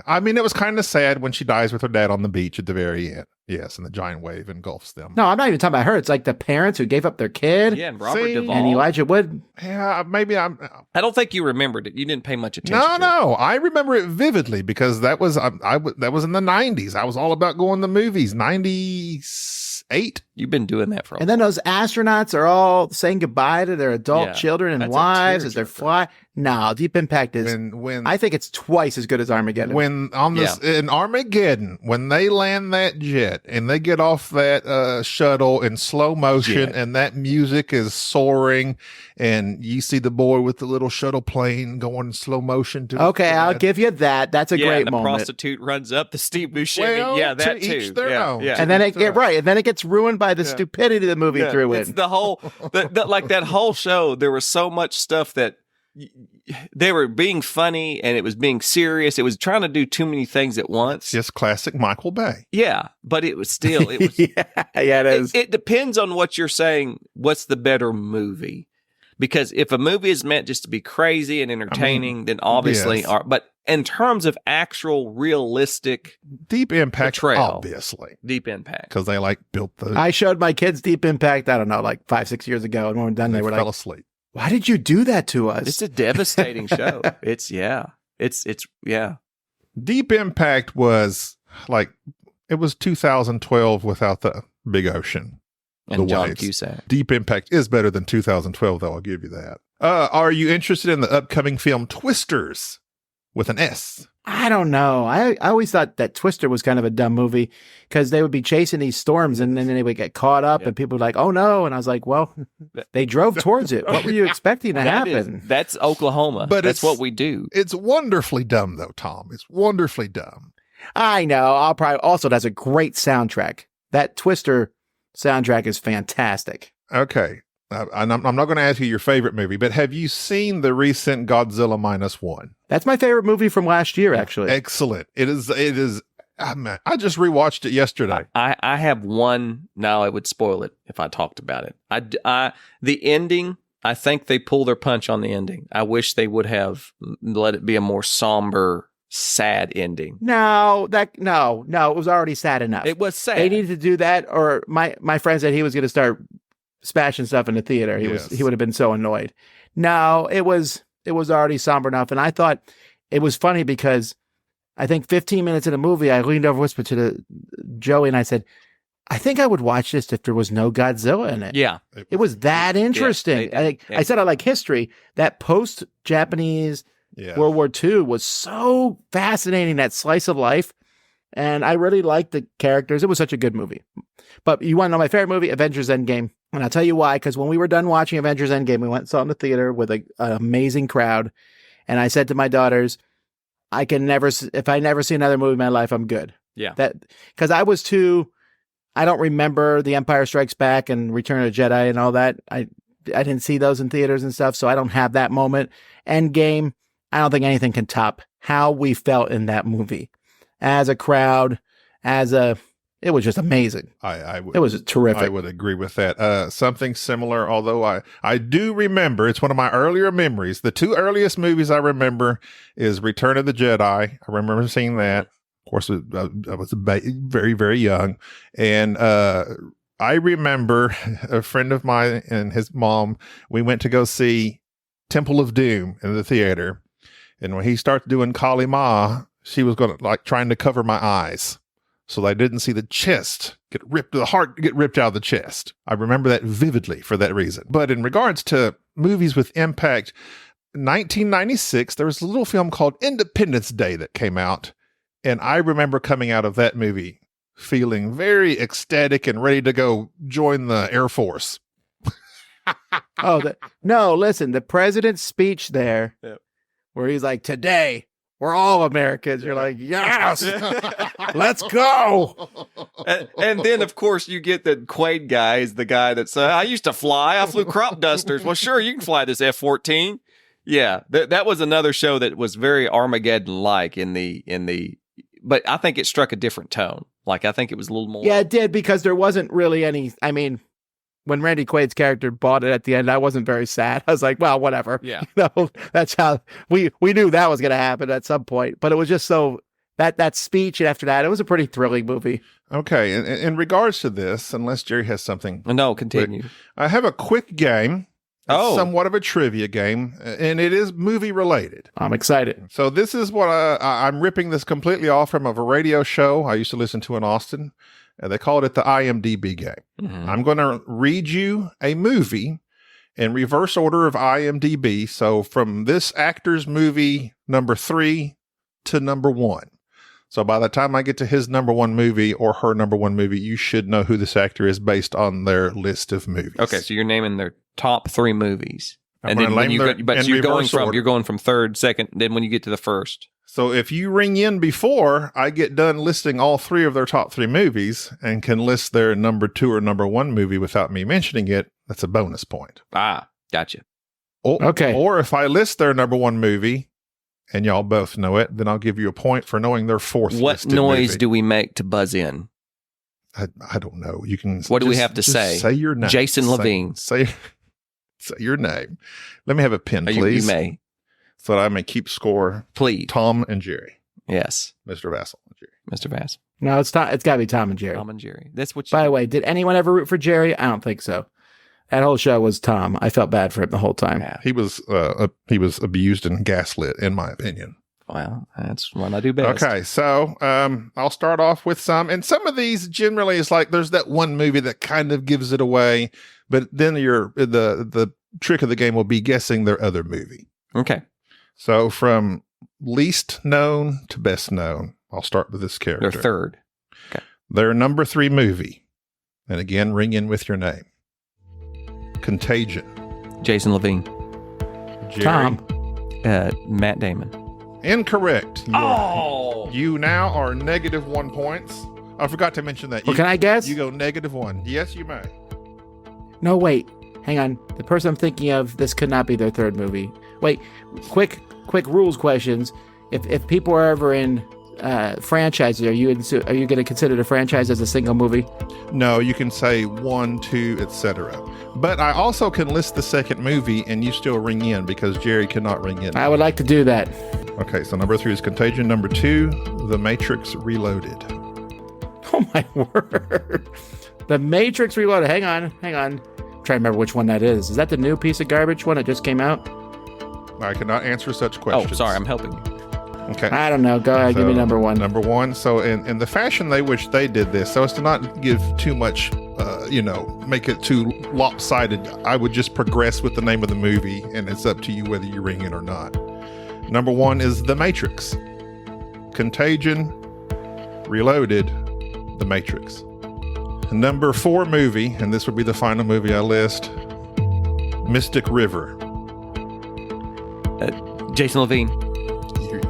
I mean, it was kind of sad when she dies with her dad on the beach at the very end. Yes, and the giant wave engulfs them. No, I'm not even talking about her. It's like the parents who gave up their kid. Yeah, and Robert Duvall and Elijah Wood. Yeah, maybe I don't think you remembered it. You didn't pay much attention. No, I remember it vividly because that was that was in the 90s. I was all about going to movies. 98. You've been doing that for a while. And then those astronauts are all saying goodbye to their adult children and wives as they fly. No, Deep Impact is. When I think it's twice as good as Armageddon. When on this in Armageddon, when they land that jet and they get off that shuttle in slow motion, and that music is soaring, and you see the boy with the little shuttle plane going in slow motion. I'll give you that. That's a great the moment. Prostitute runs up the Steve Buscemi. Yeah, that to too. Each their own. Yeah. And then it gets ruined by the stupidity the movie threw in. It's the whole, like that whole show. There was so much stuff that they were being funny and it was being serious. It was trying to do too many things at once. Just classic Michael Bay. Yeah, but it was still. It was. It is. It depends on what you're saying. What's the better movie? Because if a movie is meant just to be crazy and entertaining, then obviously but in terms of actual realistic Deep Impact, portrayal, obviously. Deep Impact. Because they built the... I showed my kids Deep Impact, I don't know, like 5-6 years ago. And when we're done, they were fell asleep. Why did you do that to us? It's a devastating show. It's Deep Impact was it was 2012 without the big ocean. And John Cusack. Deep Impact is better than 2012, though. I'll give you that. Are you interested in the upcoming film Twisters with an S? I don't know. I always thought that Twister was kind of a dumb movie because they would be chasing these storms and then they would get caught up and people were like, oh no. And I was like, well, they drove towards it. What were you expecting to happen? That's Oklahoma. But that's what we do. It's wonderfully dumb, though, Tom. It's wonderfully dumb. I know. Also, that's a great soundtrack. That Twister soundtrack is fantastic. Okay. I'm not going to ask you your favorite movie, but have you seen the recent Godzilla -1? That's my favorite movie from last year, actually. Excellent. It is. Man, I just rewatched it yesterday. I have one. Now it would spoil it if I talked about it. The ending. I think they pull their punch on the ending. I wish they would have let it be a more somber, sad ending. No, it was already sad enough. It was sad. They needed to do that, or my friend said he was going to start smashing stuff in the theater. He would have been so annoyed. No, it was already somber enough, and I thought it was funny because I think 15 minutes in the movie, I leaned over, whispered to Joey, and I said, I think I would watch this if there was no Godzilla in it. Yeah, it was that interesting. I said I like history. That post-Japanese World War II was so fascinating. That slice of life. And I really liked the characters. It was such a good movie. But you want to know my favorite movie? Avengers Endgame. And I'll tell you why. Because when we were done watching Avengers Endgame, we went and saw it in the theater with an amazing crowd. And I said to my daughters, if I never see another movie in my life, I'm good. Yeah. Because I don't remember The Empire Strikes Back and Return of the Jedi and all that. I didn't see those in theaters and stuff. So I don't have that moment. Endgame, I don't think anything can top how we felt in that movie. As a crowd, it was just amazing. It was terrific. I would agree with that. Something similar, although I do remember, it's one of my earlier memories. The two earliest movies I remember is Return of the Jedi. I remember seeing that. Of course, I was very, very young. And I remember a friend of mine and his mom, we went to go see Temple of Doom in the theater. And when he started doing Kali Ma, she was trying to cover my eyes so they didn't see the chest the heart get ripped out of the chest. I remember that vividly for that reason. But in regards to movies with impact, 1996, there was a little film called Independence Day that came out. And I remember coming out of that movie feeling very ecstatic and ready to go join the Air Force. No, listen, the president's speech there, where he's like, today, we're all Americans. You're like, yes, let's go. And then, of course, you get the Quaid guy is the guy that's, I used to fly. I flew crop dusters. Well, sure, you can fly this F-14. Yeah, that was another show that was very Armageddon-like but I think it struck a different tone. Like, I think it was a little more. Yeah, it did, because there wasn't really any, I mean, when Randy Quaid's character bought it at the end, I wasn't very sad. I was like, well, whatever. Yeah. That's how we knew that was going to happen at some point. But it was just so that speech, and after that, it was a pretty thrilling movie. Okay. In regards to this, unless Jerry has something. No, continue. quick, I have a quick game. It's somewhat of a trivia game, and it is movie related. I'm excited. So this is what I'm ripping this completely off from a radio show I used to listen to in Austin. They called it the IMDB Game. Mm-hmm. I'm going to read you a movie in reverse order of IMDB. So from this actor's movie number 3 to number 1. So by the time I get to his number 1 movie or her number 1 movie, you should know who this actor is based on their list of movies. Okay, so you're naming their top 3 movies. And then when you're going from third, second, then when you get to the first. So if you ring in before I get done listing all 3 of their top 3 movies and can list their number 2 or number 1 movie without me mentioning it, that's a bonus point. Ah, gotcha. Okay. Or if I list their number 1 movie and y'all both know it, then I'll give you a point for knowing their 4th What noise do we make to buzz in? I don't know. You can. What do we have to say? Say your name. Jason Levine. Say your name. Let me have a pen, please. You may. So that I may keep score. Please. Tom and Jerry. Yes. Mr. Vasel and Jerry. Mr. Vasel. No, it's got to be Tom and Jerry. Tom and Jerry. That's what. By the way, did anyone ever root for Jerry? I don't think so. That whole show was Tom. I felt bad for him the whole time. Yeah. He was abused and gaslit, in my opinion. Well, that's what I do best. Okay, so I'll start off with some. And some of these generally is like there's that one movie that kind of gives it away, but then the trick of the game will be guessing their other movie. Okay. So from least known to best known, I'll start with this character. Their third. Okay. Their number 3 movie. And again, ring in with your name. Contagion. Jason Levine. Jerry. Tom. Matt Damon. Incorrect. Oh! You now are -1 points. I forgot to mention that. Well, can I guess? You go -1. Yes, you may. No, wait. Hang on. The person I'm thinking of, this could not be their third movie. Wait, quick rules questions. If people are ever in franchises, are you going to consider the franchise as a single movie? No, you can say 1, 2, etc. But I also can list the second movie and you still ring in because Jerry cannot ring in. I would like to do that. Okay, so number 3 is Contagion. Number 2, The Matrix Reloaded. Oh my word. The Matrix Reloaded. Hang on. I'm trying to remember which one that is. Is that the new piece of garbage one that just came out? I cannot answer such questions. Oh, sorry, I'm helping you. Okay. I don't know. Go ahead, give me number 1. Number 1. So in the fashion they wish they did this, so as to not give too much, make it too lopsided, I would just progress with the name of the movie, and it's up to you whether you ring in or not. Number 1 is The Matrix. Contagion, Reloaded, The Matrix. Number 4 movie, and this would be the final movie I list, Mystic River. Jason Levine.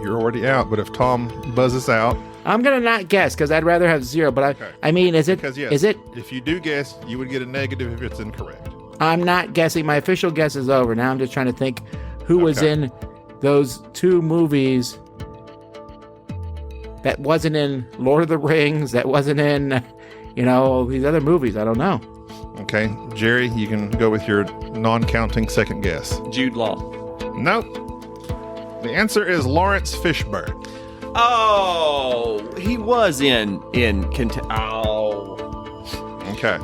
You're already out, but if Tom buzzes out, I'm gonna not guess because I'd rather have 0. But okay. I mean, is it? Because yes, is it? If you do guess, you would get a negative if it's incorrect. I'm not guessing. My official guess is over. Now I'm just trying to think who was in those 2 movies that wasn't in Lord of the Rings, that wasn't in, these other movies. I don't know. Okay, Jerry, you can go with your non-counting second guess. Jude Law. Nope. The answer is Lawrence Fishburne. Oh, he was in Okay.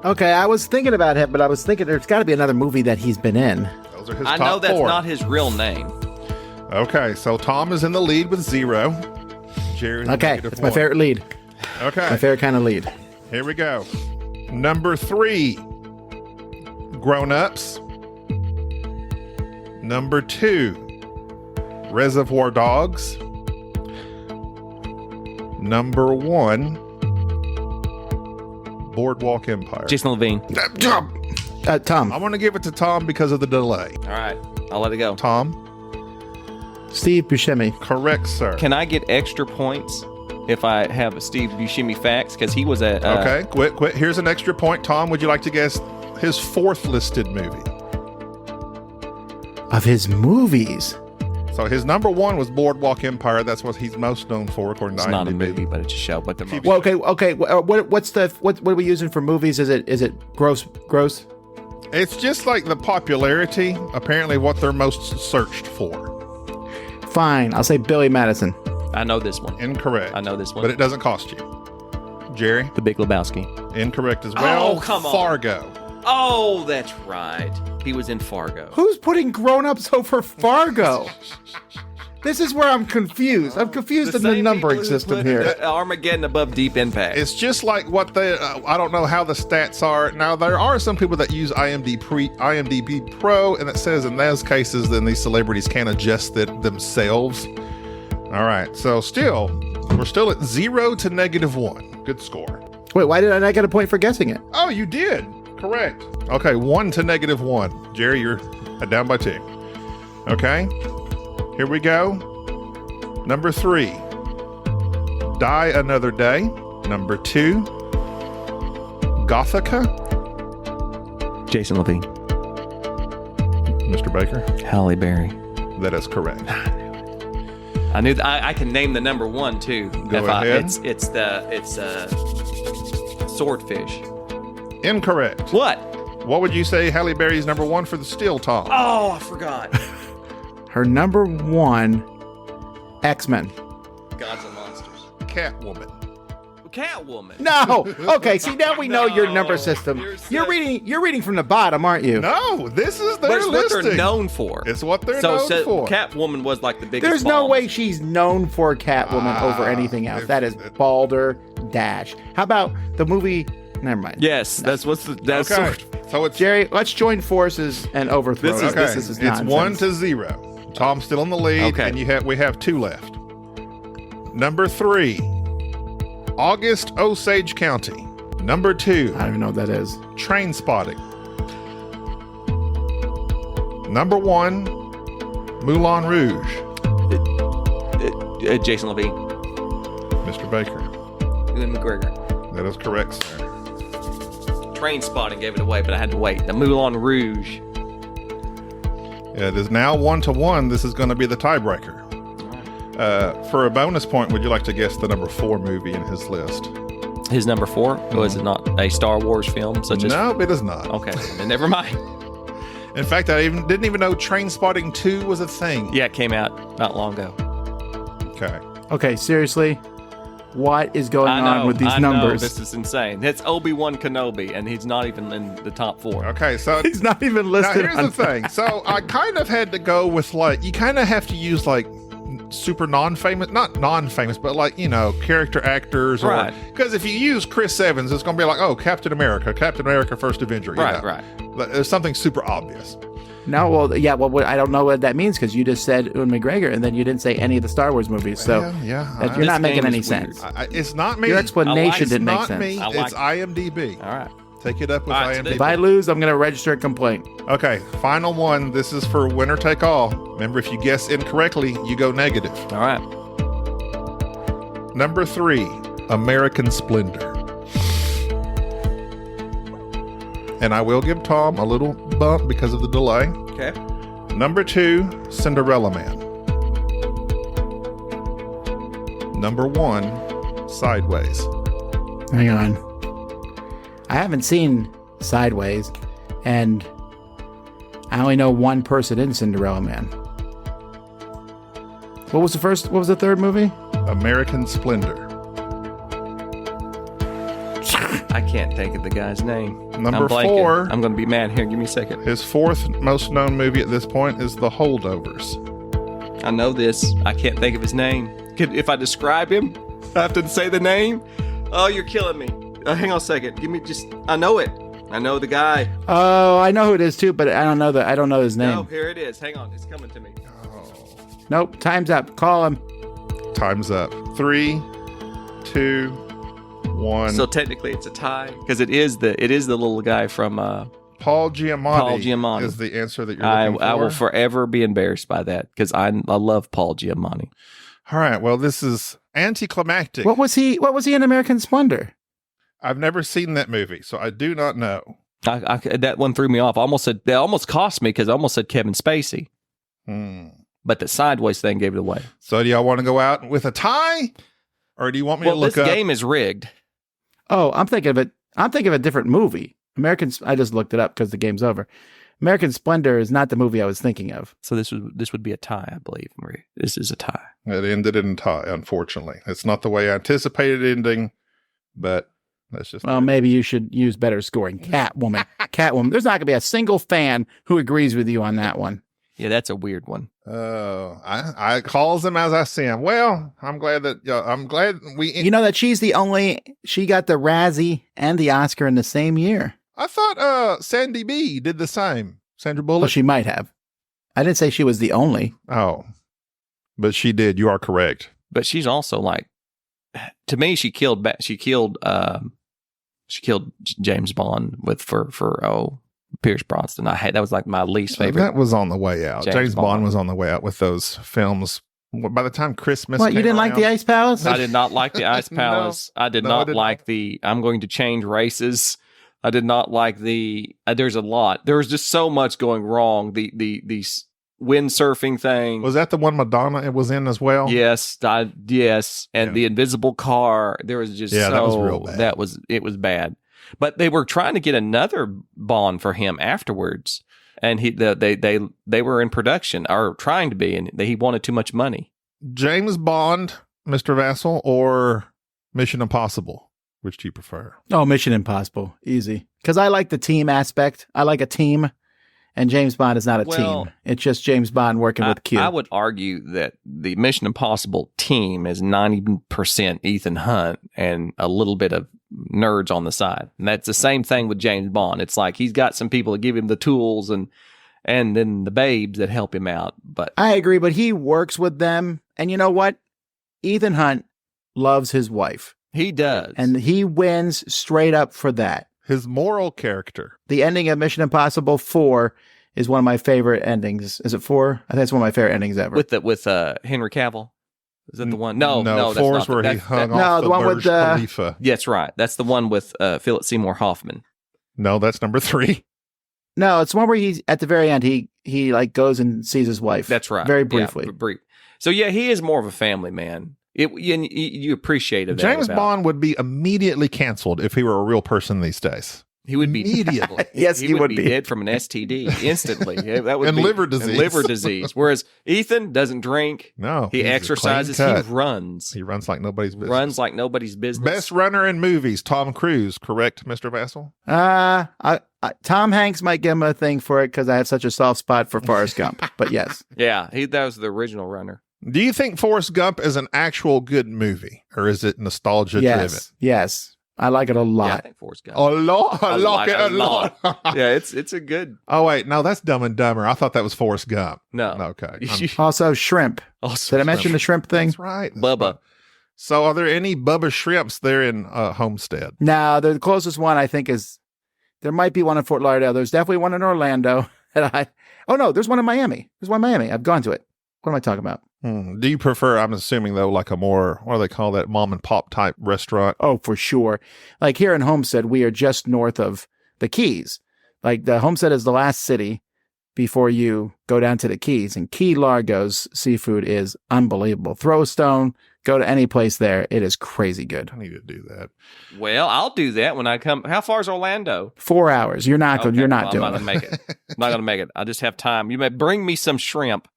Okay, I was thinking about him, but I was thinking there's got to be another movie that he's been in. Those are his I top know that's 4. not his real name. Okay, so Tom is in the lead with 0. Jerry. Okay, that's my favorite lead. Okay. My favorite kind of lead. Here we go. Number 3, Grown Ups. Number 2, Reservoir Dogs. Number 1, Boardwalk Empire. Jason Levine. Tom. I'm going to give it to Tom because of the delay. All right. I'll let it go. Tom? Steve Buscemi. Correct, sir. Can I get extra points if I have Steve Buscemi facts? Because he was a... Okay, quit. Here's an extra point. Tom, would you like to guess his 4th listed movie? Of his movies. So his number 1 was Boardwalk Empire. That's what he's most known for, according to It's IMDb. not a movie, but it's a show. But the Well, okay. What are we using for movies? Is it gross? It's just like the popularity, apparently what they're most searched for. Fine. I'll say Billy Madison. I know this one. Incorrect. I know this one. But it doesn't cost you. Jerry? The Big Lebowski. Incorrect as well. Oh, come on. Fargo. Oh, that's right. He was in Fargo. Who's putting grown-ups over Fargo? This is where I'm confused. I'm confused in the same numbering people who system put here. Armageddon above Deep Impact. It's just like what they, I don't know how the stats are. Now, there are some people that use IMDb Pro, and it says in those cases, then these celebrities can adjust it themselves. All right. So we're still at 0 to -1. Good score. Wait, why did I not get a point for guessing it? Oh, you did. Correct. Okay, 1 to -1. Jerry, you're down by 2. Okay. Here we go. Number 3, Die Another Day. Number 2, Gothica. Jason Levine. Mr. Baker. Halle Berry. That is correct. I knew I can name the number 1 too. Go ahead. It's Swordfish. Incorrect. What? What would you say Halle Berry's number 1 for the still, Tom? Oh, I forgot. Her number 1, X-Men. Gods and Monsters. Catwoman. Catwoman. No. Okay. See, now we know your No, number system. you're You're reading from the bottom, aren't you? No, this is But their it's what listing. they're known for. It's what they're known for. Catwoman was like the biggest. There's no bomb. way she's known for Catwoman over anything else. That is balderdash. How about the movie? Never mind. Yes, that's Okay. So it's Jerry, let's join forces and overthrow. This is- it. okay. This is It's nonsense. 1 to 0. Tom's still in the lead, Okay. and we have 2 left. Number 3, August Osage County. Number 2, I don't even know what that is. Train Spotting. Number 1, Moulin Rouge. Jason Levine. Mr. Baker. Ewan McGregor. That is correct, sir. Train Spotting gave it away, but I had to wait. The Moulin Rouge. Yeah, it is now 1 to 1. This is going to be the tiebreaker. For a bonus point, would you like to guess the number 4 movie in his list? His number 4 was it not a Star Wars film such as? No, it is not. Okay, then never mind. In fact, I didn't even know Train Spotting 2 was a thing. Yeah, it came out not long ago. Okay. Okay, seriously, what is going on with these I numbers? know, this is insane. It's Obi-Wan Kenobi, and he's not even in the top 4. Okay, so He's not even now listed. here's the thing. So I kind of had to go with you kind of have to use super non-famous, not non-famous, but character actors. Right. Because if you use Chris Evans, it's going to be like, oh, Captain America First Avenger. Right. There's something super obvious. No, well, yeah, well, I don't know what that means because you just said Ewan McGregor and then you didn't say any of the Star Wars movies. So Yeah. you're not This making game any is weird. sense. It's not me. Your explanation It's didn't make not sense. me. I like It's IMDb. All right. Take it up with All right, so IMDb. If I lose, I'm going to register a complaint. Okay, final one. This is for winner take all. Remember, if you guess incorrectly, you go negative. All right. Number 3, American Splendor. And I will give Tom a little bump because of the delay. Okay. Number 2, Cinderella Man. Number 1, Sideways. Hang on. I haven't seen Sideways, and I only know one person in Cinderella Man. What was the third movie? American Splendor. I can't think of the guy's name. Number I'm blanking. 4. I'm going to be mad. Here, give me a second. His 4th most known movie at this point is The Holdovers. I know this. I can't think of his name. If I describe him, I have to say the name. Oh, you're killing me. Hang on a second. I know it. I know the guy. Oh, I know who it is too, but I don't know his name. No, here it is. Hang on. It's coming to me. Nope. Time's up. Call him. Time's up. 3, 2, 1. So technically it's a tie because it is the little guy from Paul Giamatti. Paul Giamatti is the answer that you're looking for. I will forever be embarrassed by that because I love Paul Giamatti. All right. Well, this is anticlimactic. What was he in American Splendor? I've never seen that movie, so I do not know. That one threw me off. That almost cost me because I almost said Kevin Spacey. But the sideways thing gave it away. So do y'all want to go out with a tie? Or do you want me to look this up? game is rigged. Oh, I'm thinking of it. I'm thinking of a different movie. I just looked it up because the game's over. American Splendor is not the movie I was thinking of. So this would be a tie, I believe, Marie. This is a tie. It ended in a tie, unfortunately. It's not the way I anticipated ending, but that's just... Well, maybe you should use better scoring. Catwoman. There's not going to be a single fan who agrees with you on that one. Yeah, that's a weird one. Oh, I calls them as I see them. Well, I'm glad we... You know that she got the Razzie and the Oscar in the same year. I thought Sandy B did the same. Sandra Bullock. Well, she might have. I didn't say she was the only. Oh, but she did. You are correct. But she's also like, to me, she killed James Bond for Pierce Brosnan. That was like my least favorite. That was on the way out. James Bond was on the way out with those films. By the time Christmas, what, you didn't like the Ice Palace? I did not like the Ice Palace. I did not like the I'm going to change races. I did not like there's a lot. There was just so much going wrong. The windsurfing thing. Was that the one Madonna was in as well? Yes. Yes. And the invisible car. There was just that was real bad. It was bad. But they were trying to get another Bond for him afterwards. And they were in production or trying to be, and he wanted too much money. James Bond, Mr. Vasel, or Mission Impossible? Which do you prefer? Oh, Mission Impossible. Easy. Because I like the team aspect. I like a team. And James Bond is not a team. It's just James Bond working with Q. I would argue that the Mission Impossible team is 90% Ethan Hunt and a little bit of nerds on the side. And that's the same thing with James Bond. It's like he's got some people to give him the tools and then the babes that help him out. But I agree, but he works with them. And you know what? Ethan Hunt loves his wife. He does. And he wins straight up for that. His moral character. The ending of Mission Impossible 4 is one of my favorite endings. Is it 4? I think it's one of my favorite endings ever. With Henry Cavill? Is that the one? No, that's 4 not is where he hung off the one Burj with Khalifa. That's right. That's the one with Philip Seymour Hoffman. No, that's number 3. No, it's one where he's at the very end. He like goes and sees his wife. That's right. Very briefly. Yeah, brief. So yeah, he is more of a family man. You appreciate it. James Bond would be immediately canceled if he were a real person these days. He would be immediately. Yes, he would be dead from an STD instantly. That would and be liver disease. And liver disease. Whereas Ethan doesn't drink. No, he exercises. He runs. He runs like nobody's business. Best runner in movies, Tom Cruise. Correct, Mr. Vasel? Tom Hanks might give him a thing for it because I have such a soft spot for Forrest Gump. But yes, yeah, that was the original runner. Do you think Forrest Gump is an actual good movie, or is it nostalgia driven? Yes, I like it a lot. Yeah, I think Forrest Gump. A lot. I like it a lot. Yeah, it's a good. Oh wait, no, that's Dumb and Dumber. I thought that was Forrest Gump. No, okay. Also, shrimp. Did I mention the shrimp thing? That's right, Bubba. Right. So, are there any Bubba shrimps there in Homestead? No, the closest one I think is there might be one in Fort Lauderdale. There's definitely one in Orlando. There's one in Miami. There's one in Miami. I've gone to it. What am I talking about? Do you prefer, I'm assuming though, like a more, what do they call that, mom and pop type restaurant? Oh, for sure. Like here in Homestead, we are just north of the Keys. Like the Homestead is the last city before you go down to the Keys. And Key Largo's seafood is unbelievable. Throw a stone, go to any place there. It is crazy good. I need to do that. Well, I'll do that when I come. How far is Orlando? 4 hours. You're not doing I'm it. not going to make it. I'm not going to make it. I just have time. You may bring me some shrimp.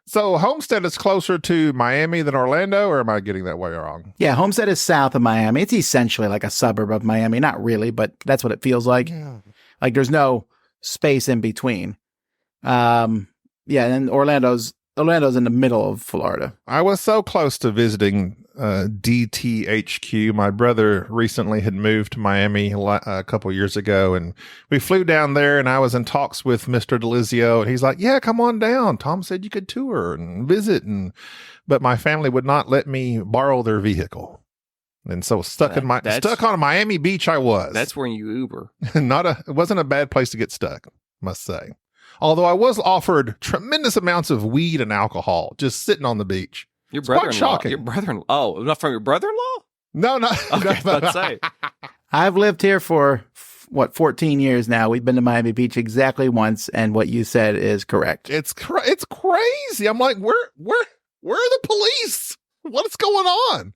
So Homestead is closer to Miami than Orlando, or am I getting that way wrong? Yeah, Homestead is south of Miami. It's essentially like a suburb of Miami. Not really, but that's what it feels like. Yeah. Like there's no space in between. And then Orlando's Orlando's in the middle of Florida. I was so close to visiting DTHQ. My brother recently had moved to Miami a couple years ago, and we flew down there, and I was in talks with Mr. Delizio, and he's like, yeah, come on down. Tom said you could tour and visit, but my family would not let me borrow their vehicle. And so stuck on Miami Beach I was. That's where you Uber. It wasn't a bad place to get stuck, must say. Although I was offered tremendous amounts of weed and alcohol just sitting on the beach. Your brother-in-law. Oh, not from your brother-in-law? No. Okay, let's say. I've lived here for 14 years now. We've been to Miami Beach exactly once, and what you said is correct. It's crazy. I'm like, where are the police? What's going on?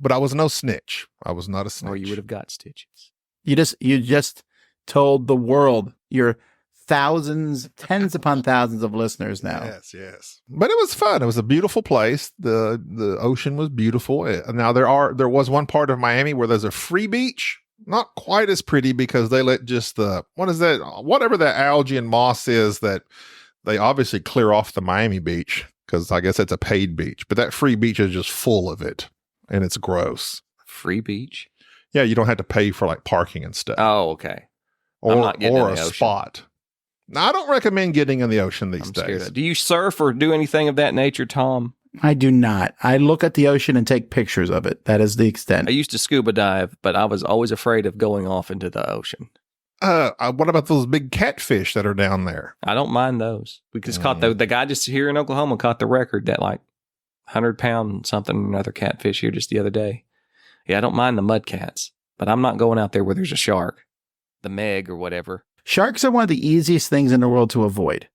But I was no snitch. I was not a snitch. Or you would have got stitches. You just told the world your tens upon thousands of listeners now. Yes. But it was fun. It was a beautiful place. The ocean was beautiful. Now there was one part of Miami where there's a free beach. Not quite as pretty because they let just whatever that algae and moss is that they obviously clear off the Miami beach because I guess it's a paid beach. But that free beach is just full of it and it's gross. Free beach? Yeah, you don't have to pay for like parking and stuff. Oh, okay. Or a spot. Now, I don't recommend getting in the ocean these days. Do you surf or do anything of that nature, Tom? I do not. I look at the ocean and take pictures of it. That is the extent. I used to scuba dive, but I was always afraid of going off into the ocean. What about those big catfish that are down there? I don't mind those. We just caught the guy just here in Oklahoma caught the record that like 100-pound something another catfish here just the other day. Yeah, I don't mind the mud cats, but I'm not going out there where there's a shark, the Meg or whatever. Sharks are one of the easiest things in the world to avoid.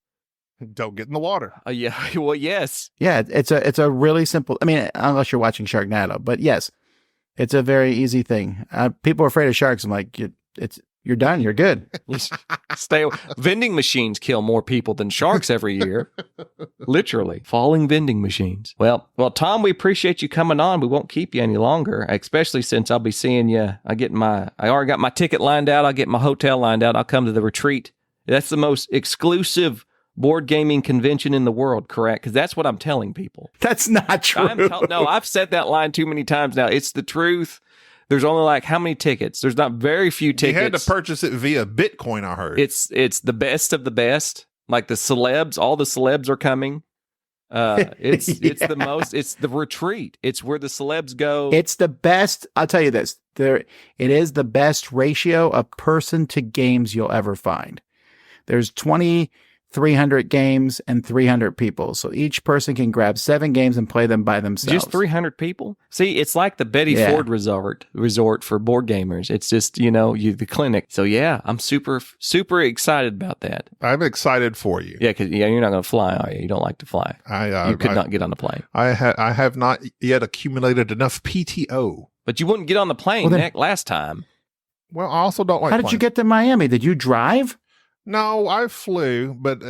Don't get in the water. Yeah, well, yes. Yeah, it's a really simple. I mean, unless you're watching Sharknado, but yes, it's a very easy thing. People are afraid of sharks. I'm like, you're done. You're good. Vending machines kill more people than sharks every year. Literally. Falling vending machines. Well, Tom, we appreciate you coming on. We won't keep you any longer, especially since I'll be seeing you. I already got my ticket lined out. I'll get my hotel lined out. I'll come to the retreat. That's the most exclusive board gaming convention in the world, correct? Because that's what I'm telling people. That's not true. No, I've said that line too many times now. It's the truth. There's only like how many tickets? There's not very few tickets. You had to purchase it via Bitcoin, I heard. It's the best of the best. Like the celebs, all the celebs are coming. It's the retreat. It's where the celebs go. It's the best. I'll tell you this. It is the best ratio of person to games you'll ever find. There's 2,300 games and 300 people. So each person can grab 7 games and play them by themselves. Just 300 people? See, it's like the Betty Ford resort for board gamers. It's just, the clinic. So yeah, I'm super, super excited about that. I'm excited for you. Yeah, because you're not going to fly, are you? You don't like to fly. You could not get on the plane. I have not yet accumulated enough PTO. But you wouldn't get on the plane last time. Well, I also don't like How did you get to Miami? Did you drive? No, I flew, but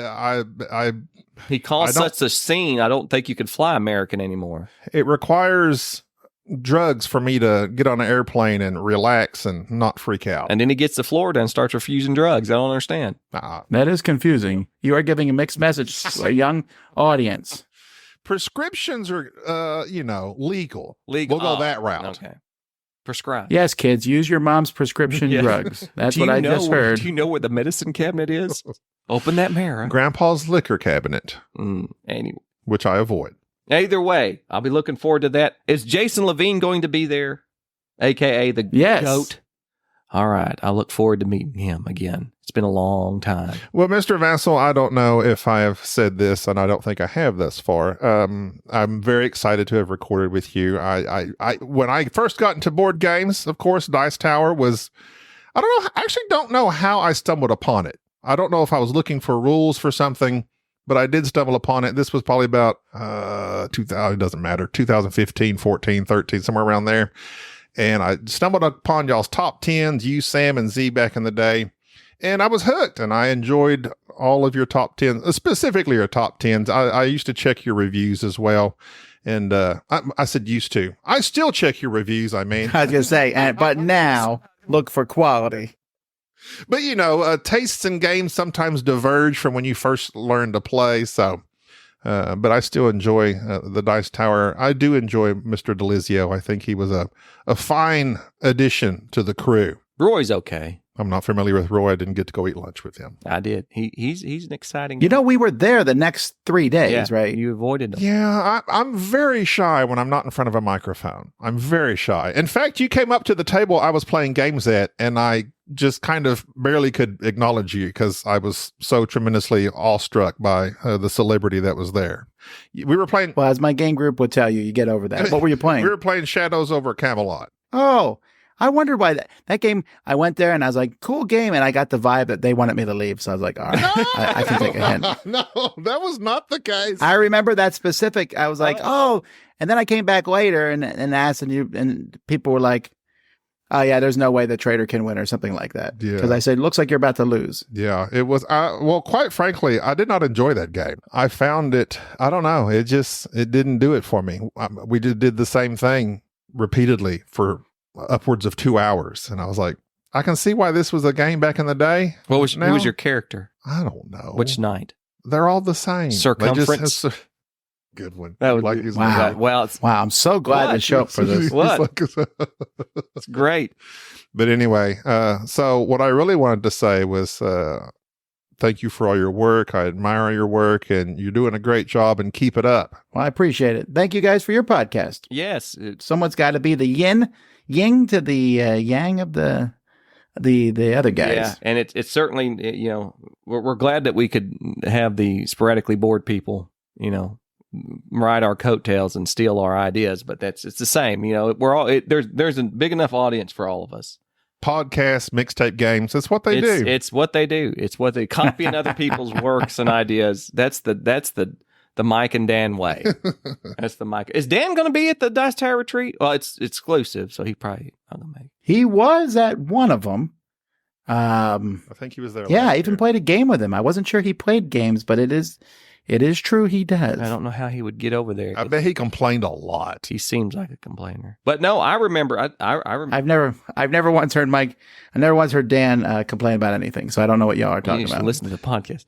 He caused such a scene, I don't think you could fly American anymore. It requires drugs for me to get on an airplane and relax and not freak out. And then he gets to Florida and starts refusing drugs. I don't understand. That is confusing. You are giving a mixed message to a young audience. Prescriptions are, legal. We'll go that route. Okay. Prescribe. Yes, kids, use your mom's prescription drugs. That's what I just heard. Do you know where the medicine cabinet is? Open that mirror. Grandpa's liquor cabinet. Anyway. Which I avoid. Either way, I'll be looking forward to that. Is Jason Levine going to be there? AKA the GOAT? All right. I look forward to meeting him again. It's been a long time. Well, Mr. Vasel, I don't know if I have said this, and I don't think I have thus far. I'm very excited to have recorded with you. I when I first got into board games, of course, Dice Tower was, I actually don't know how I stumbled upon it. I don't know if I was looking for rules for something, but I did stumble upon it. This was probably about 2000, it doesn't matter, 2015, 14, 13, somewhere around there. And I stumbled upon y'all's top 10s, you, Sam, and Z back in the day. And I was hooked, and I enjoyed all of your top 10s, specifically your top 10s. I used to check your reviews as well. And I said used to. I still check your reviews, I mean. I was going to say, but now look for quality. But, tastes in games sometimes diverge from when you first learn to play. So But I still enjoy the Dice Tower. I do enjoy Mr. Delizio. I think he was a fine addition to the crew. Roy's okay. I'm not familiar with Roy. I didn't get to go eat lunch with him. I did. He's an exciting. You know, we were there the next 3 days, right? You avoided him. Yeah, I'm very shy when I'm not in front of a microphone. I'm very shy. In fact, you came up to the table I was playing games at, and I just kind of barely could acknowledge you because I was so tremendously awestruck by the celebrity that was there. We were playing. Well, as my game group would tell you, you get over that. What were you playing? We were playing Shadows over Camelot. Oh, I wondered why that game. I went there and I was like, cool game. And I got the vibe that they wanted me to leave. So I was like, all right, I can take a hint. No, that was not the case. I remember that specific. I was like, oh, and then I came back later and asked, and people were like, oh yeah, there's no way the trader can win or something like that. Yeah. Because I said, looks like you're about to lose. Yeah, it was. Well, quite frankly, I did not enjoy that game. I found it. I don't know. It didn't do it for me. We did the same thing repeatedly for upwards of 2 hours, and I was like, I can see why this was a game back in the day. Who was your character? I don't know. Which knight? They're all the same. Circumference. Good one. That was like using wow. that. Well, Wow, I'm so glad to show up for this. What? It's great. But anyway, so what I really wanted to say was thank you for all your work. I admire your work, and you're doing a great job, and keep it up. Well, I appreciate it. Thank you guys for your podcast. Yes. Someone's got to be the yin to the yang of the other guys. Yeah, and it's certainly, we're glad that we could have the sporadically bored people, ride our coattails and steal our ideas, but it's the same. We're all there's a big enough audience for all of us. Podcasts, mixtape games. That's what they do. It's what they do. It's what they copying other people's works and ideas. That's the Mike and Dan way. That's the Mike. Is Dan going to be at the Dice Tower retreat? Well, it's exclusive, so he probably not going to make it. He was at one of them. I think he was there. Yeah, I even played a game with him. I wasn't sure he played games, but it is true he does. I don't know how he would get over there. I bet he complained a lot. He seems like a complainer. But no, I remember. I remember. I've never once heard Mike. I never once heard Dan complain about anything. So I don't know what y'all are talking about. Listen to the podcast.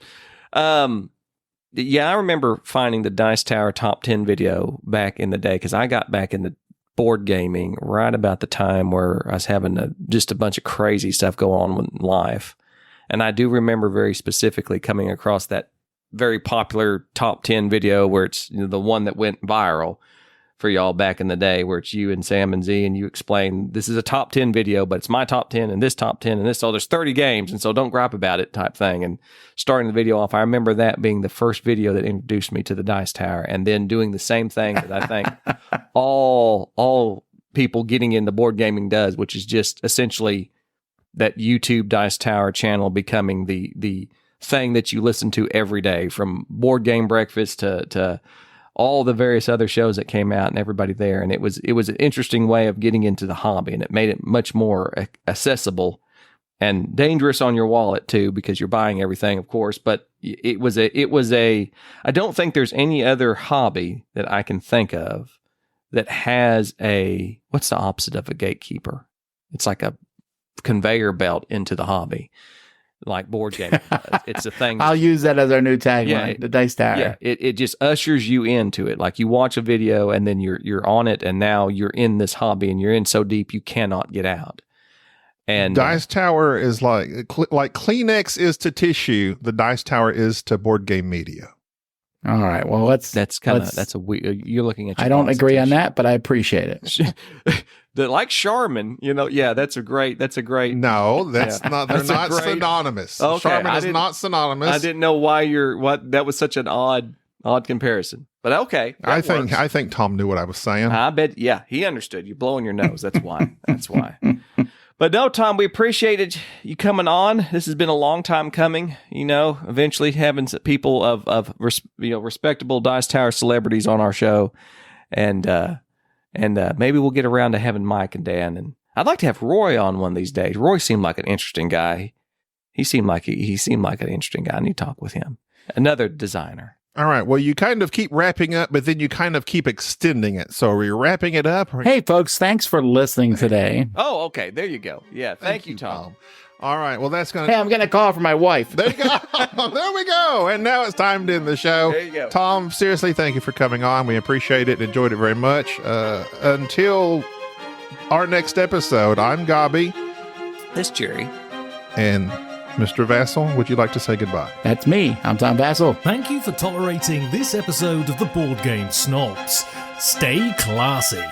Yeah, I remember finding the Dice Tower top 10 video back in the day because I got back into board gaming right about the time where I was having just a bunch of crazy stuff go on in life. And I do remember very specifically coming across that very popular top 10 video where it's the one that went viral for y'all back in the day, where it's you and Sam and Z, and you explain this is a top 10 video, but it's my top 10 and this top 10 and this. So there's 30 games, and so don't gripe about it type thing. And starting the video off, I remember that being the first video that introduced me to the Dice Tower, and then doing the same thing that I think all people getting into board gaming does, which is just essentially that YouTube Dice Tower channel becoming the thing that you listen to every day, from Board Game Breakfast to all the various other shows that came out and everybody there. And it was an interesting way of getting into the hobby, and it made it much more accessible and dangerous on your wallet too, because you're buying everything, of course. But it was a, I don't think there's any other hobby that I can think of that has what's the opposite of a gatekeeper? It's like a conveyor belt into the hobby, like board gaming. It's a thing. I'll use that as our new tagline, the Dice Tower. Yeah, it just ushers you into it. Like you watch a video and then you're on it, and now you're in this hobby, and you're in so deep you cannot get out. And Dice Tower is like Kleenex is to tissue. The Dice Tower is to board game media. All right. Well, you're looking at. I don't agree on that, but I appreciate it. Like Charmin, yeah, that's a great. No, that's not. They're not synonymous. Okay, Charmin is not synonymous. I didn't know why that was such an odd comparison. But okay, I think Tom knew what I was saying. I bet. Yeah, he understood. You're blowing your nose. That's why. That's why. But no, Tom, we appreciated you coming on. This has been a long time coming. Eventually having some people of respectable Dice Tower celebrities on our show, and maybe we'll get around to having Mike and Dan. And I'd like to have Roy on one of these days. Roy seemed like an interesting guy. He seemed like an interesting guy. I need to talk with him. Another designer. All right. Well, you kind of keep wrapping up, but then you kind of keep extending it. So are we wrapping it up? Hey, folks, thanks for listening today. Oh, okay. There you go. Yeah. Thank you, Tom. All right. Well, that's going Hey, I'm getting a call from my wife. There you go. There we go. And now it's time to end the show. There you go. Tom, seriously, thank you for coming on. We appreciate it. Enjoyed it very much. Until our next episode, I'm Gabi. This Jerry. And Mr. Vasel, would you like to say goodbye? That's me. I'm Tom Vasel. Thank you for tolerating this episode of the Board Game Snobs. Stay classy.